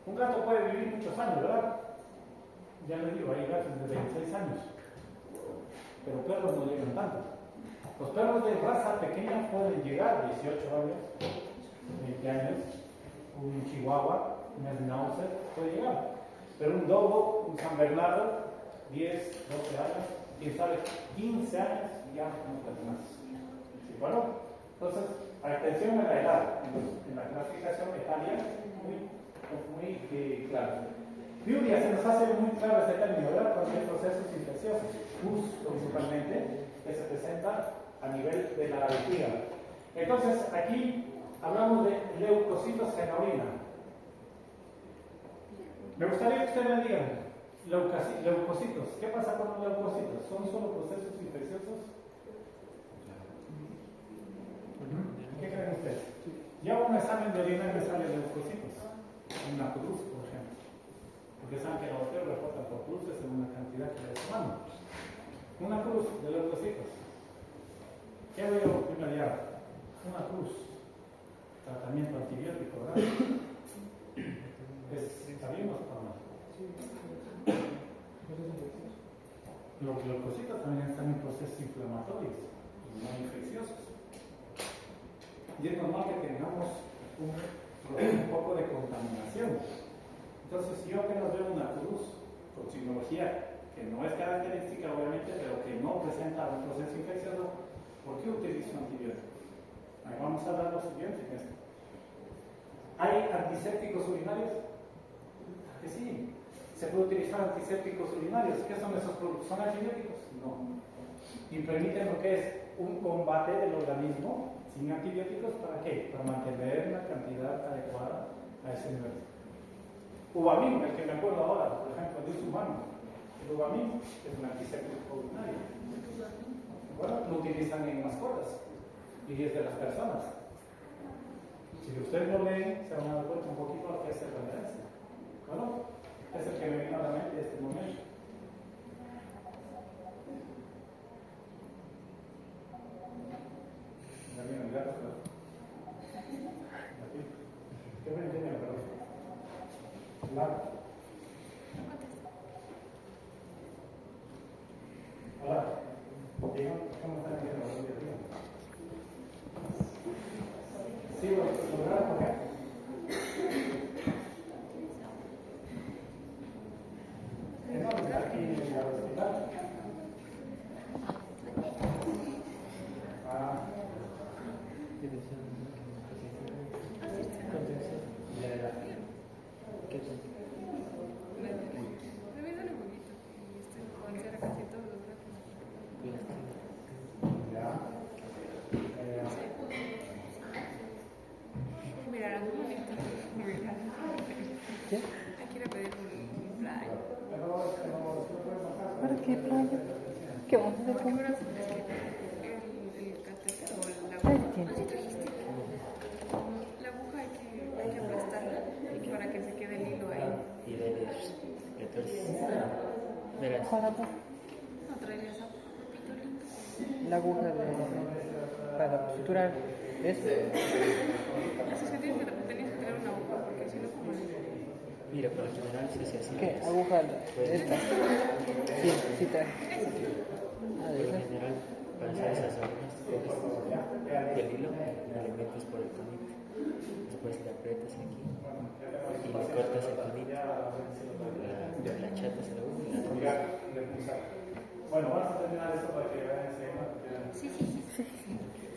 Un gato puede vivir muchos años, ¿verdad? Ya les digo, hay gatos de 26 años, pero perros no llegan tanto. Los perros de raza pequeña pueden llegar a 18 años, 20 años, un chihuahua, un schnauzer puede llegar, pero un dogo, un San Bernardo, 10, 12 años, quién sabe, 15 años, ya no puede más. ¿Sí? Bueno, entonces, atención a la edad, en la clasificación etaria, muy claro. Viuria se nos hace muy claro este término, ¿verdad? Cualquier procesos infecciosos, pus principalmente, que se presenta a nivel de la vejiga. Entonces, aquí hablamos de leucocitos en la orina. Me gustaría que ustedes me digan, leucocitos, ¿qué pasa con los leucocitos? ¿Son solo procesos infecciosos? ¿Qué creen ustedes? Yo hago un examen de orina y me salen leucocitos, una cruz, por ejemplo. porque saben que el laboratorio reporta por cruces en una cantidad que es humana. Una cruz de leucocitos. ¿Qué voy a primero? Una cruz. Tratamiento antibiótico, ¿verdad? ¿Está bien o está mal? Los leucocitos también están en procesos inflamatorios y no infecciosos. Y es normal que tengamos un poco de contaminación. Entonces, si yo apenas veo una cruz con signología que no es característica, obviamente, pero que no presenta un proceso infeccioso, ¿por qué utilizo antibióticos? Ahí vamos a hablar lo siguiente. ¿Hay antisépticos urinarios? Que sí. ¿Se puede utilizar antisépticos urinarios? ¿Qué son esos productos? ¿Son antibióticos? No. Y permiten lo que es un combate del organismo sin antibióticos. ¿Para qué? Para mantener una cantidad adecuada a ese nivel. Ubamín, el que me acuerdo ahora, por ejemplo, de uso humano. El ubamín es un antiséptico urinario. Bueno, lo utilizan en mascotas y es de las personas. Si ustedes lo leen, se van a dar cuenta un poquito a qué hace referencia. ¿Bueno? Es el que me vino a la mente en este momento. Ya viene el gato, ¿verdad? ¿Qué me entiende, perdón? Claro. Hola. Digan, ¿cómo están aquí en la vida? Sí, ¿lo por qué? Está aquí en el hospital. Ah. Revísalo un poquito. Con cera casi todos los gatos. Ya. Mira, la bonita. Mira. ¿Qué? Quiero pedir un fly. ¿Para qué playa? ¿Qué vamos a hacer Porque con ahora eso? el catéter o la Trae aguja. tiempo. Ah, sí trajiste. La aguja hay que aplastarla para que se quede el hilo ahí. Y verás. Para pues, No traería esa papito lindo. la aguja para suturar eso. Así se tiene que tener una aguja porque si no, como Mira, por lo general se hace así. ¿Qué? Aguja esta. Sí, sí trae. Ah, de Por lo esas. general, para hacer esas agujas, coges el hilo, le metes por el conito, después le aprietas aquí y le cortas el conito, la chatas a la aguja y la tomas. Bueno, vamos a terminar esto para que vean enseguida. sí.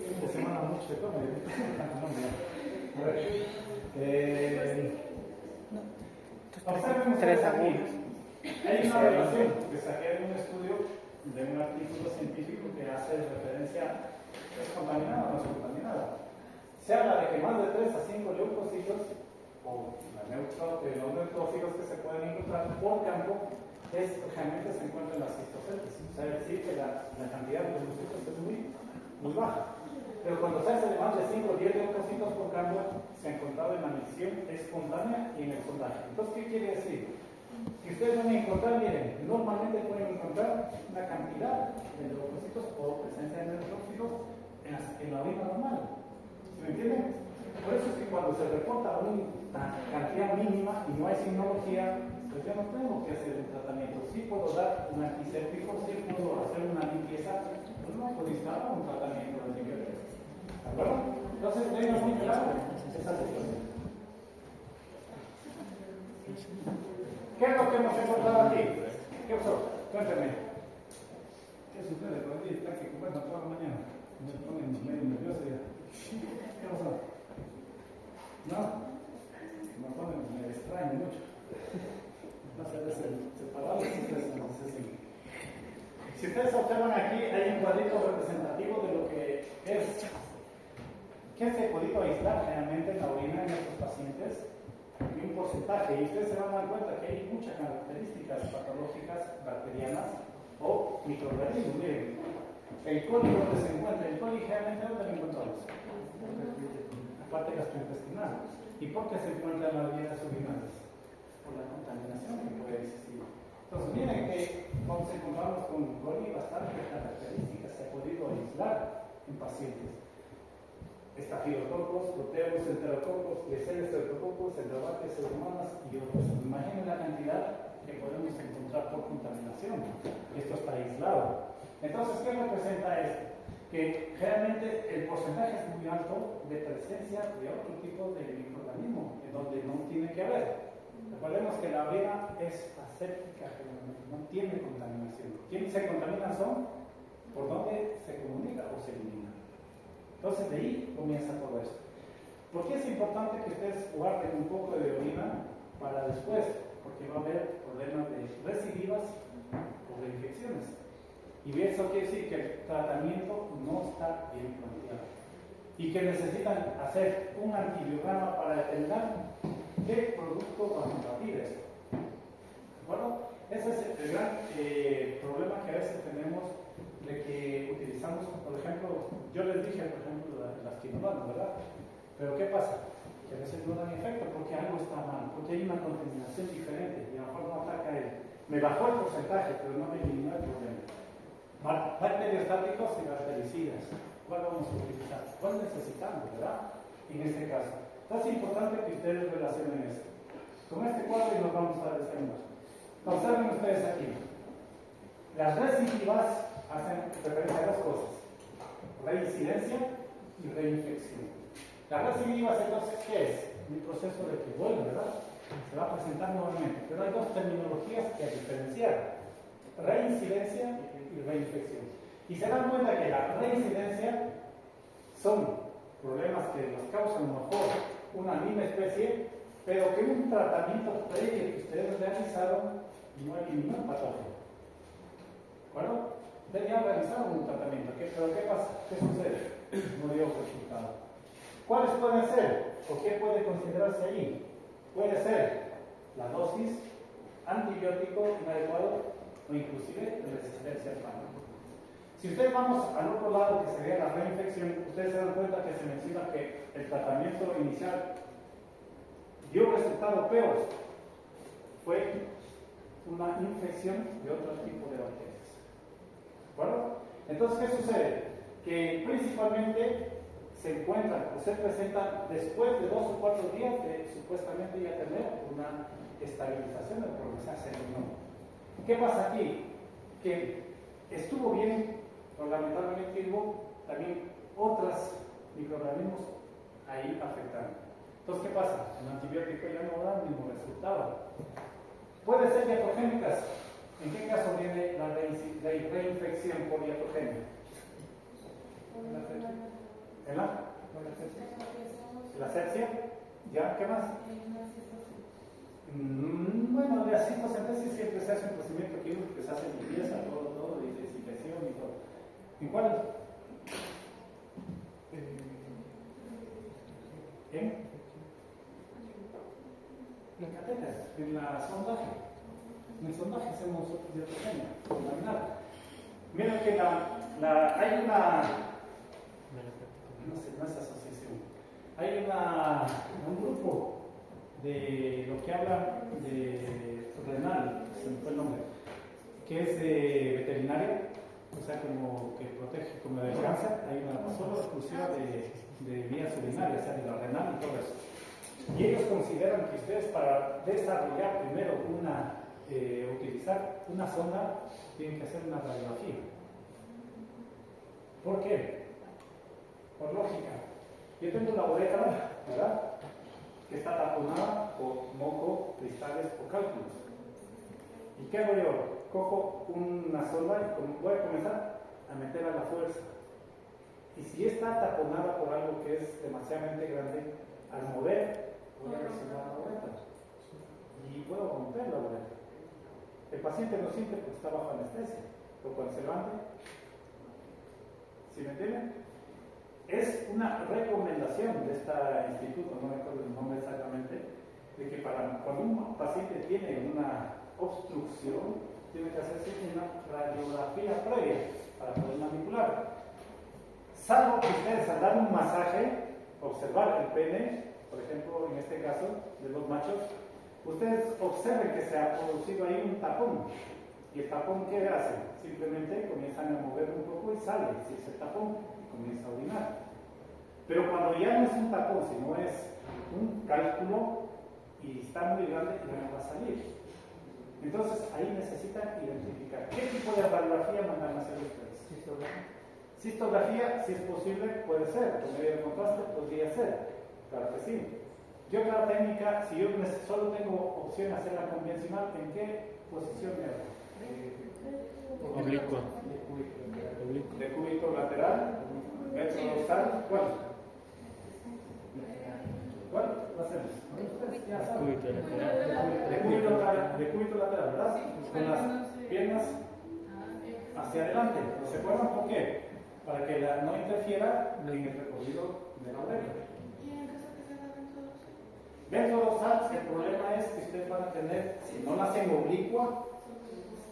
Esta semana mucho de todo. A ver. Observen Tres ustedes aquí. agujas. Hay una relación que saqué de un estudio, de un artículo científico que hace referencia, ¿es contaminada o no es contaminada? Se habla de que más de 3 a 5 leucocitos, o los neutrófilos que se pueden encontrar por campo, realmente se encuentran en la citosíntesis. O sea, es decir, que la cantidad de leucocitos es muy baja. Pero cuando se hace de más de 5 o 10 leucocitos por campo, se ha encontrado en la medición espontánea y en el sondaje. Entonces, ¿qué quiere decir? Que ustedes van a encontrar, miren, normalmente pueden encontrar una cantidad de leucocitos o presencia de neutrófilos en la orina normal. ¿Se me entienden? Por eso es que cuando se reporta una cantidad mínima y no hay signología, pues yo no tengo que hacer un tratamiento. Sí puedo dar un antiséptico, sí puedo hacer una limpieza, pero no puedo instalar un tratamiento de antibióticos. ¿De acuerdo? Entonces, tengan muy claro esa situación. ¿Qué es lo que hemos encontrado aquí? ¿Qué pasó? Cuéntame. ¿Qué sucede con el día? Está que comer toda la mañana. Me ponen medio nervioso ya. ¿Qué pasó? ¿No? Me ponen, me extraño mucho. No sé, separado si ustedes observan aquí, hay un cuadrito representativo de lo que es. ¿Qué se ha podido aislar generalmente en la orina en estos pacientes? Y un porcentaje, y ustedes se van a dar cuenta que hay muchas características patológicas bacterianas o microorganismos. Miren, el coli donde se encuentra, el coli generalmente ¿dónde lo encontramos? La parte gastrointestinal. ¿Y por qué se encuentra en las vías urinarias? por la contaminación que puede existir. Entonces, miren que vamos a encontrarnos con Goli bastantes características se ha podido aislar en pacientes. Estafilococos, proteus, enterococos, Klebsiella streptococcus, Enterobates pseudomonas y otros. Imaginen la cantidad que podemos encontrar por contaminación. Esto está aislado. Entonces, ¿qué representa esto? Que realmente el porcentaje es muy alto de presencia de otro tipo de microorganismo, en donde no tiene que haber. Recordemos que la orina es aséptica, no tiene contaminación. ¿Quiénes se contaminan son? ¿Por dónde se comunica o se elimina? Entonces de ahí comienza todo esto. ¿Por qué es importante que ustedes guarden un poco de orina para después? Porque va a haber problemas de recidivas o de infecciones. Y eso quiere decir que el tratamiento no está bien planteado. Y que necesitan hacer un antibiograma para determinar qué producto va a combatir esto. ¿De acuerdo? Ese es el gran problema que a veces tenemos de que utilizamos, por ejemplo, yo les dije, por ejemplo, las quinolas, ¿verdad? Pero ¿qué pasa? Que a veces no dan efecto porque algo está mal, porque hay una contaminación diferente y a lo mejor no ataca él. Me bajó el porcentaje, pero no me eliminó el problema. Bacteriostáticos y bactericidas. ¿Cuál vamos a utilizar? ¿Cuál necesitamos, verdad? En este caso. Entonces es importante que ustedes relacionen esto. Con este cuadro y nos vamos a desarrollar. Observen ustedes aquí. Las recidivas hacen referencia a dos cosas: reincidencia y reinfección. Las recidivas, entonces, ¿qué es? Un proceso de que vuelve, ¿verdad? Se va a presentar nuevamente. Pero hay dos terminologías que hay que diferenciar: reincidencia y reinfección. Y se dan cuenta que la reincidencia son problemas que nos causan a lo mejor una misma especie, pero que un tratamiento previo que ustedes realizaron no eliminó el patógeno. ¿De acuerdo? Ustedes ya realizaron un tratamiento, pero ¿qué pasa? ¿Qué sucede? No dio resultado. ¿Cuáles pueden ser? ¿O qué puede considerarse allí? Puede ser la dosis, antibiótico inadecuado o inclusive resistencia al fármaco. Si ustedes vamos al otro lado, que sería la reinfección, ustedes se dan cuenta que se menciona que el tratamiento inicial dio resultado peor. Fue una infección de otro tipo de bacterias. ¿De acuerdo? Entonces, ¿qué sucede? Que principalmente se encuentran o se presentan después de 2 o 4 días de supuestamente ya tener una estabilización del progreso celular. ¿Qué pasa aquí? Que estuvo bien, pero lamentablemente hubo también otros microorganismos ahí afectando. Entonces, ¿qué pasa? El antibiótico ya no da el mismo resultado. Puede ser diatogénicas. ¿En qué caso viene la reinfección por diatogenia? ¿En la sepsia? ¿Ya? ¿Qué más? Bueno, de ascistocentesis siempre se hace un procedimiento quirúrgico que se hace limpieza, todo, y desinfección y todo. ¿En cuál? En catéteres, en la sondaje. En el sondaje hacemos diatogenia, laminar. Miren que hay una. No sé, no es asociación. Hay un grupo de lo que habla de renal, se me fue el nombre, que es veterinario, o sea, como que protege como del cáncer. Hay una solo exclusiva de vías urinarias, o sea, de la renal y todo eso. Y ellos consideran que ustedes, para desarrollar primero utilizar una sonda, tienen que hacer una radiografía. ¿Por qué? Por lógica. Yo tengo una uretra, ¿verdad?, que está taponada por moco, cristales o cálculos. ¿Y qué hago yo? Cojo una sonda y voy a comenzar a meter a la fuerza. Y si está taponada por algo que es demasiadamente grande, al mover voy a presionar la uretra y puedo romper la uretra. El paciente no siente porque está bajo anestesia, pero cuando se levante, ¿sí me entienden? Es una recomendación de este instituto, no me acuerdo el nombre exactamente, de que cuando un paciente tiene una obstrucción, tiene que hacerse una radiografía previa para poder manipular. Salvo que ustedes, al dar un masaje, observar el pene, por ejemplo, en este caso, de los machos, Ustedes observen que se ha producido ahí un tapón. ¿Y el tapón qué hace? Simplemente comienzan a mover un poco y sale, si es el tapón, y comienza a orinar. Pero cuando ya no es un tapón, sino es un cálculo y está muy grande, ya no va a salir. Entonces ahí necesitan identificar qué tipo de radiografía mandan a hacer ustedes. Cistografía, si es posible, puede ser. Con medio de contraste podría ser. Claro que sí. Yo otra técnica, si yo solo tengo opción de hacerla convencional, ¿en qué posición me hago? Oblicuo. De cúbito lateral, metro dorsal, ¿cuál? ¿Cuál? Lo hacemos. Ustedes ya saben. Cúbito lateral. De cúbito lateral, ¿verdad? Con las piernas hacia adelante. ¿No se acuerdan por qué? Para que no interfiera en el recorrido de la oreja. ¿Y en caso que sea dentro de los Dentro dorsal, el problema es que ustedes van a tener, si no la hacen oblicua,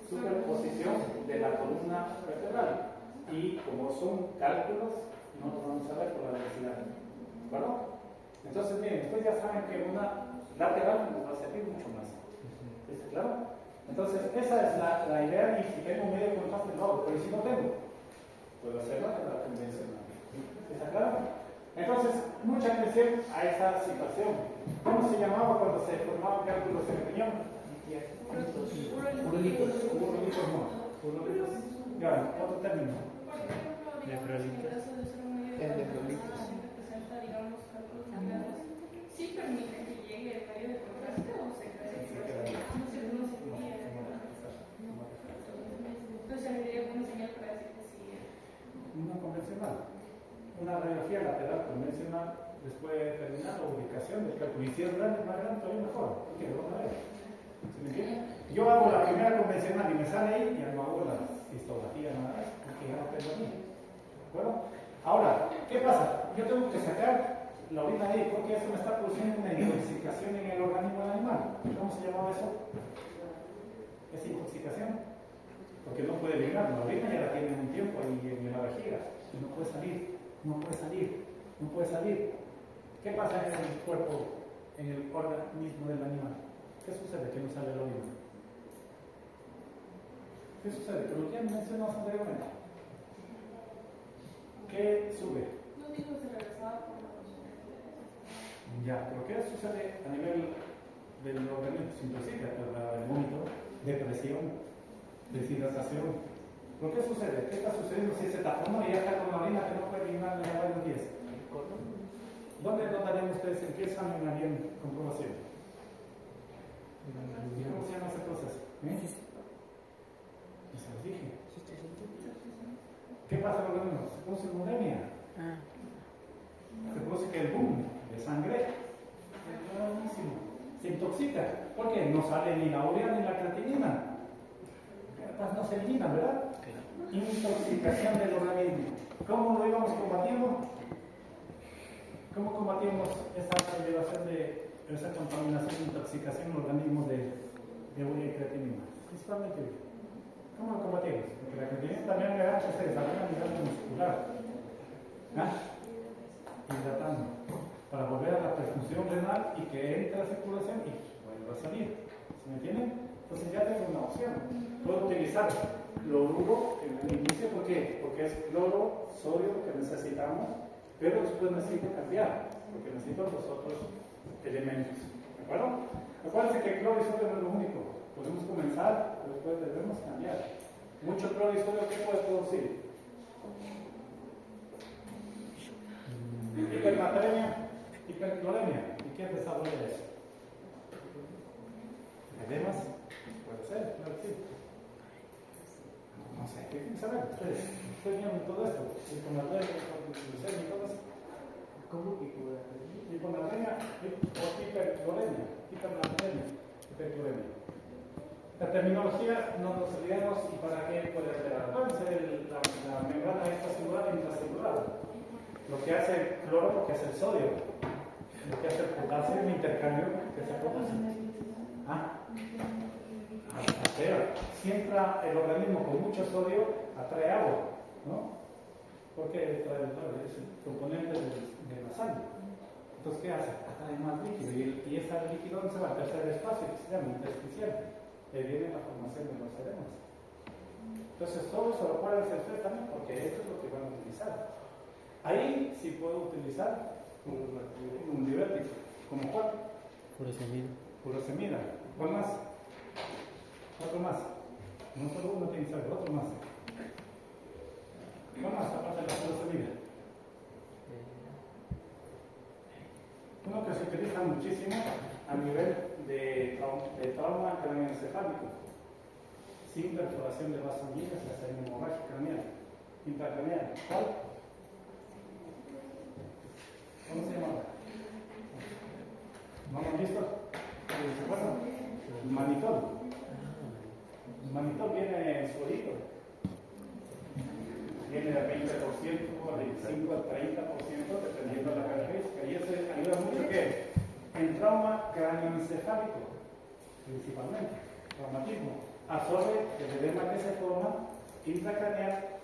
superposición de la columna vertebral. Y como son cálculos, no los vamos a ver por la velocidad. ¿De acuerdo? Entonces, miren, ustedes ya saben que una lateral nos va a servir mucho más. ¿Está claro? Entonces, esa es la idea. Y si tengo medio contraste, lo hago. Pero si no tengo, puedo hacerla de la convencional. ¿Está claro? Entonces, mucha atención a esa situación. ¿Cómo se llamaba cuando se formaban cálculos en el riñón? Urolitos. Ya, otro término. Por ejemplo, digamos, en el caso de ser un medio de contraste que presenta, digamos, cálculos nucleares, ¿sí permite que llegue el medio de contraste o se cree que no se guía? Entonces, serviría como señal para decir que sí. Una convencional. Una radiografía lateral convencional después de terminar la ubicación del cálculo. Y si es grande, más grande, todavía mejor. Porque lo van a ver. ¿Se me entiende? Yo hago la primera convencional y me sale ahí y ya no hago la histografía nada más, porque ya no tengo aquí. ¿De acuerdo? Ahora, ¿qué pasa? Yo tengo que sacar la orina ahí porque eso me está produciendo una intoxicación en el organismo del animal. ¿Cómo se llamaba eso? ¿Es intoxicación? Porque no puede orinar, la orina ya la tiene un tiempo ahí en la vejiga y no puede salir, no puede salir, no puede salir. ¿Qué pasa en el cuerpo, en el organismo del animal? ¿Qué sucede que no sale la orina? ¿Qué sucede? Que lo que mencionamos anteriormente. ¿Qué sube? No digo que se regresaba por los. Ya, pero ¿qué sucede a nivel del organismo? Se intoxica, el vómito, depresión, deshidratación. ¿Pero qué sucede? ¿Qué está sucediendo si se tapó y ya está con la orina que no puede orinar ni a varios días? ¿Dónde notarían ustedes en qué examen harían comprobación? ¿Cómo se llama ese proceso? Se los dije. ¿Qué pasa con los organismos? Se produce hemorragia. Se produce que el boom de sangre es buenísimo. Se intoxica. ¿Por qué? No sale ni la urea ni la creatinina. No se elimina, ¿verdad? Intoxicación del organismo. ¿Cómo lo íbamos combatiendo? ¿Cómo combatimos esa elevación de esa contaminación e intoxicación en los organismos de urea y creatinina? Principalmente, ¿cómo lo combatimos? Porque la creatinina también le da que se desarrolla a nivel muscular. Hidratando. Para volver a la perfusión renal y que entre a la circulación y vuelva a salir. ¿Se me entiende? Entonces ya tengo una opción. Puedo utilizar cloruro en el inicio. ¿Por qué? Porque es cloro, sodio que necesitamos. Pero después necesito cambiar, porque necesito los otros elementos. ¿De acuerdo? Acuérdense que el cloro y sodio no es lo único. Podemos comenzar, pero después debemos cambiar. Mucho cloro y sodio, ¿qué puede producir? Hipernatremia, hipercloremia. ¿Y qué desarrolla eso? ¿Edemas? Puede ser, claro que sí. No sé, ¿qué quieren saber? Ustedes viendo todo esto. Hipernatremia, hiperglucemia y todo eso. ¿Cómo hipernatremia? Hipernatremia o hipercloremia. Hipernatremia, hipercloremia. La terminología no nos olvidemos y para qué puede alterar. Puede ser la membrana extracelular e intracelular. Lo que hace el cloro, lo que hace el sodio. Lo que hace el potasio es un intercambio que se potasio. Siempre el organismo con mucho sodio atrae agua, ¿no? Porque trae el es el componente de la sangre. Entonces, ¿qué hace? Atrae más líquido y ese líquido no se va al tercer espacio que se llama intersticial. Le viene la formación de los edemas. Entonces, todo eso lo pueden hacer ustedes también porque esto es lo que van a utilizar. Ahí sí puedo utilizar un diurético. ¿Como cuál? Furosemida. Furosemida. ¿Cuál más? Otro más. No solo uno tiene que ser, otro más. ¿Cuál más aparte de la furosemida? Uno que se utiliza muchísimo a nivel de trauma craneoencefálico, sin perforación de vasos sanguíneos y hacer hemorragia craneal, intracraneal. ¿Cuál? ¿Cómo se llama? ¿No lo han visto? ¿Se acuerdan? El manitol. El manitol viene en su origen. Viene del 20%, del 25 al 30%, dependiendo de la característica. Y eso ayuda mucho que en trauma craneoencefálico, principalmente, traumatismo, absorbe el edema que se forma intracraneal,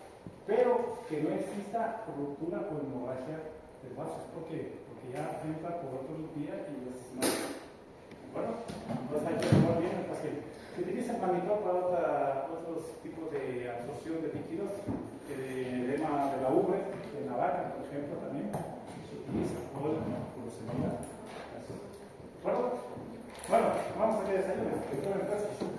pero que no exista ruptura o hemorragia de vasos. ¿Por qué? Porque ya entra por otros días y es más. Bueno, entonces hay que tomar bien el paciente. Se utiliza el manitol para otros tipos de absorción de líquidos, el edema de la ubre, de la vaca, por ejemplo, también se utiliza por furosemida. ¿De acuerdo? Bueno, vamos a que desayunen, que tomen frescos.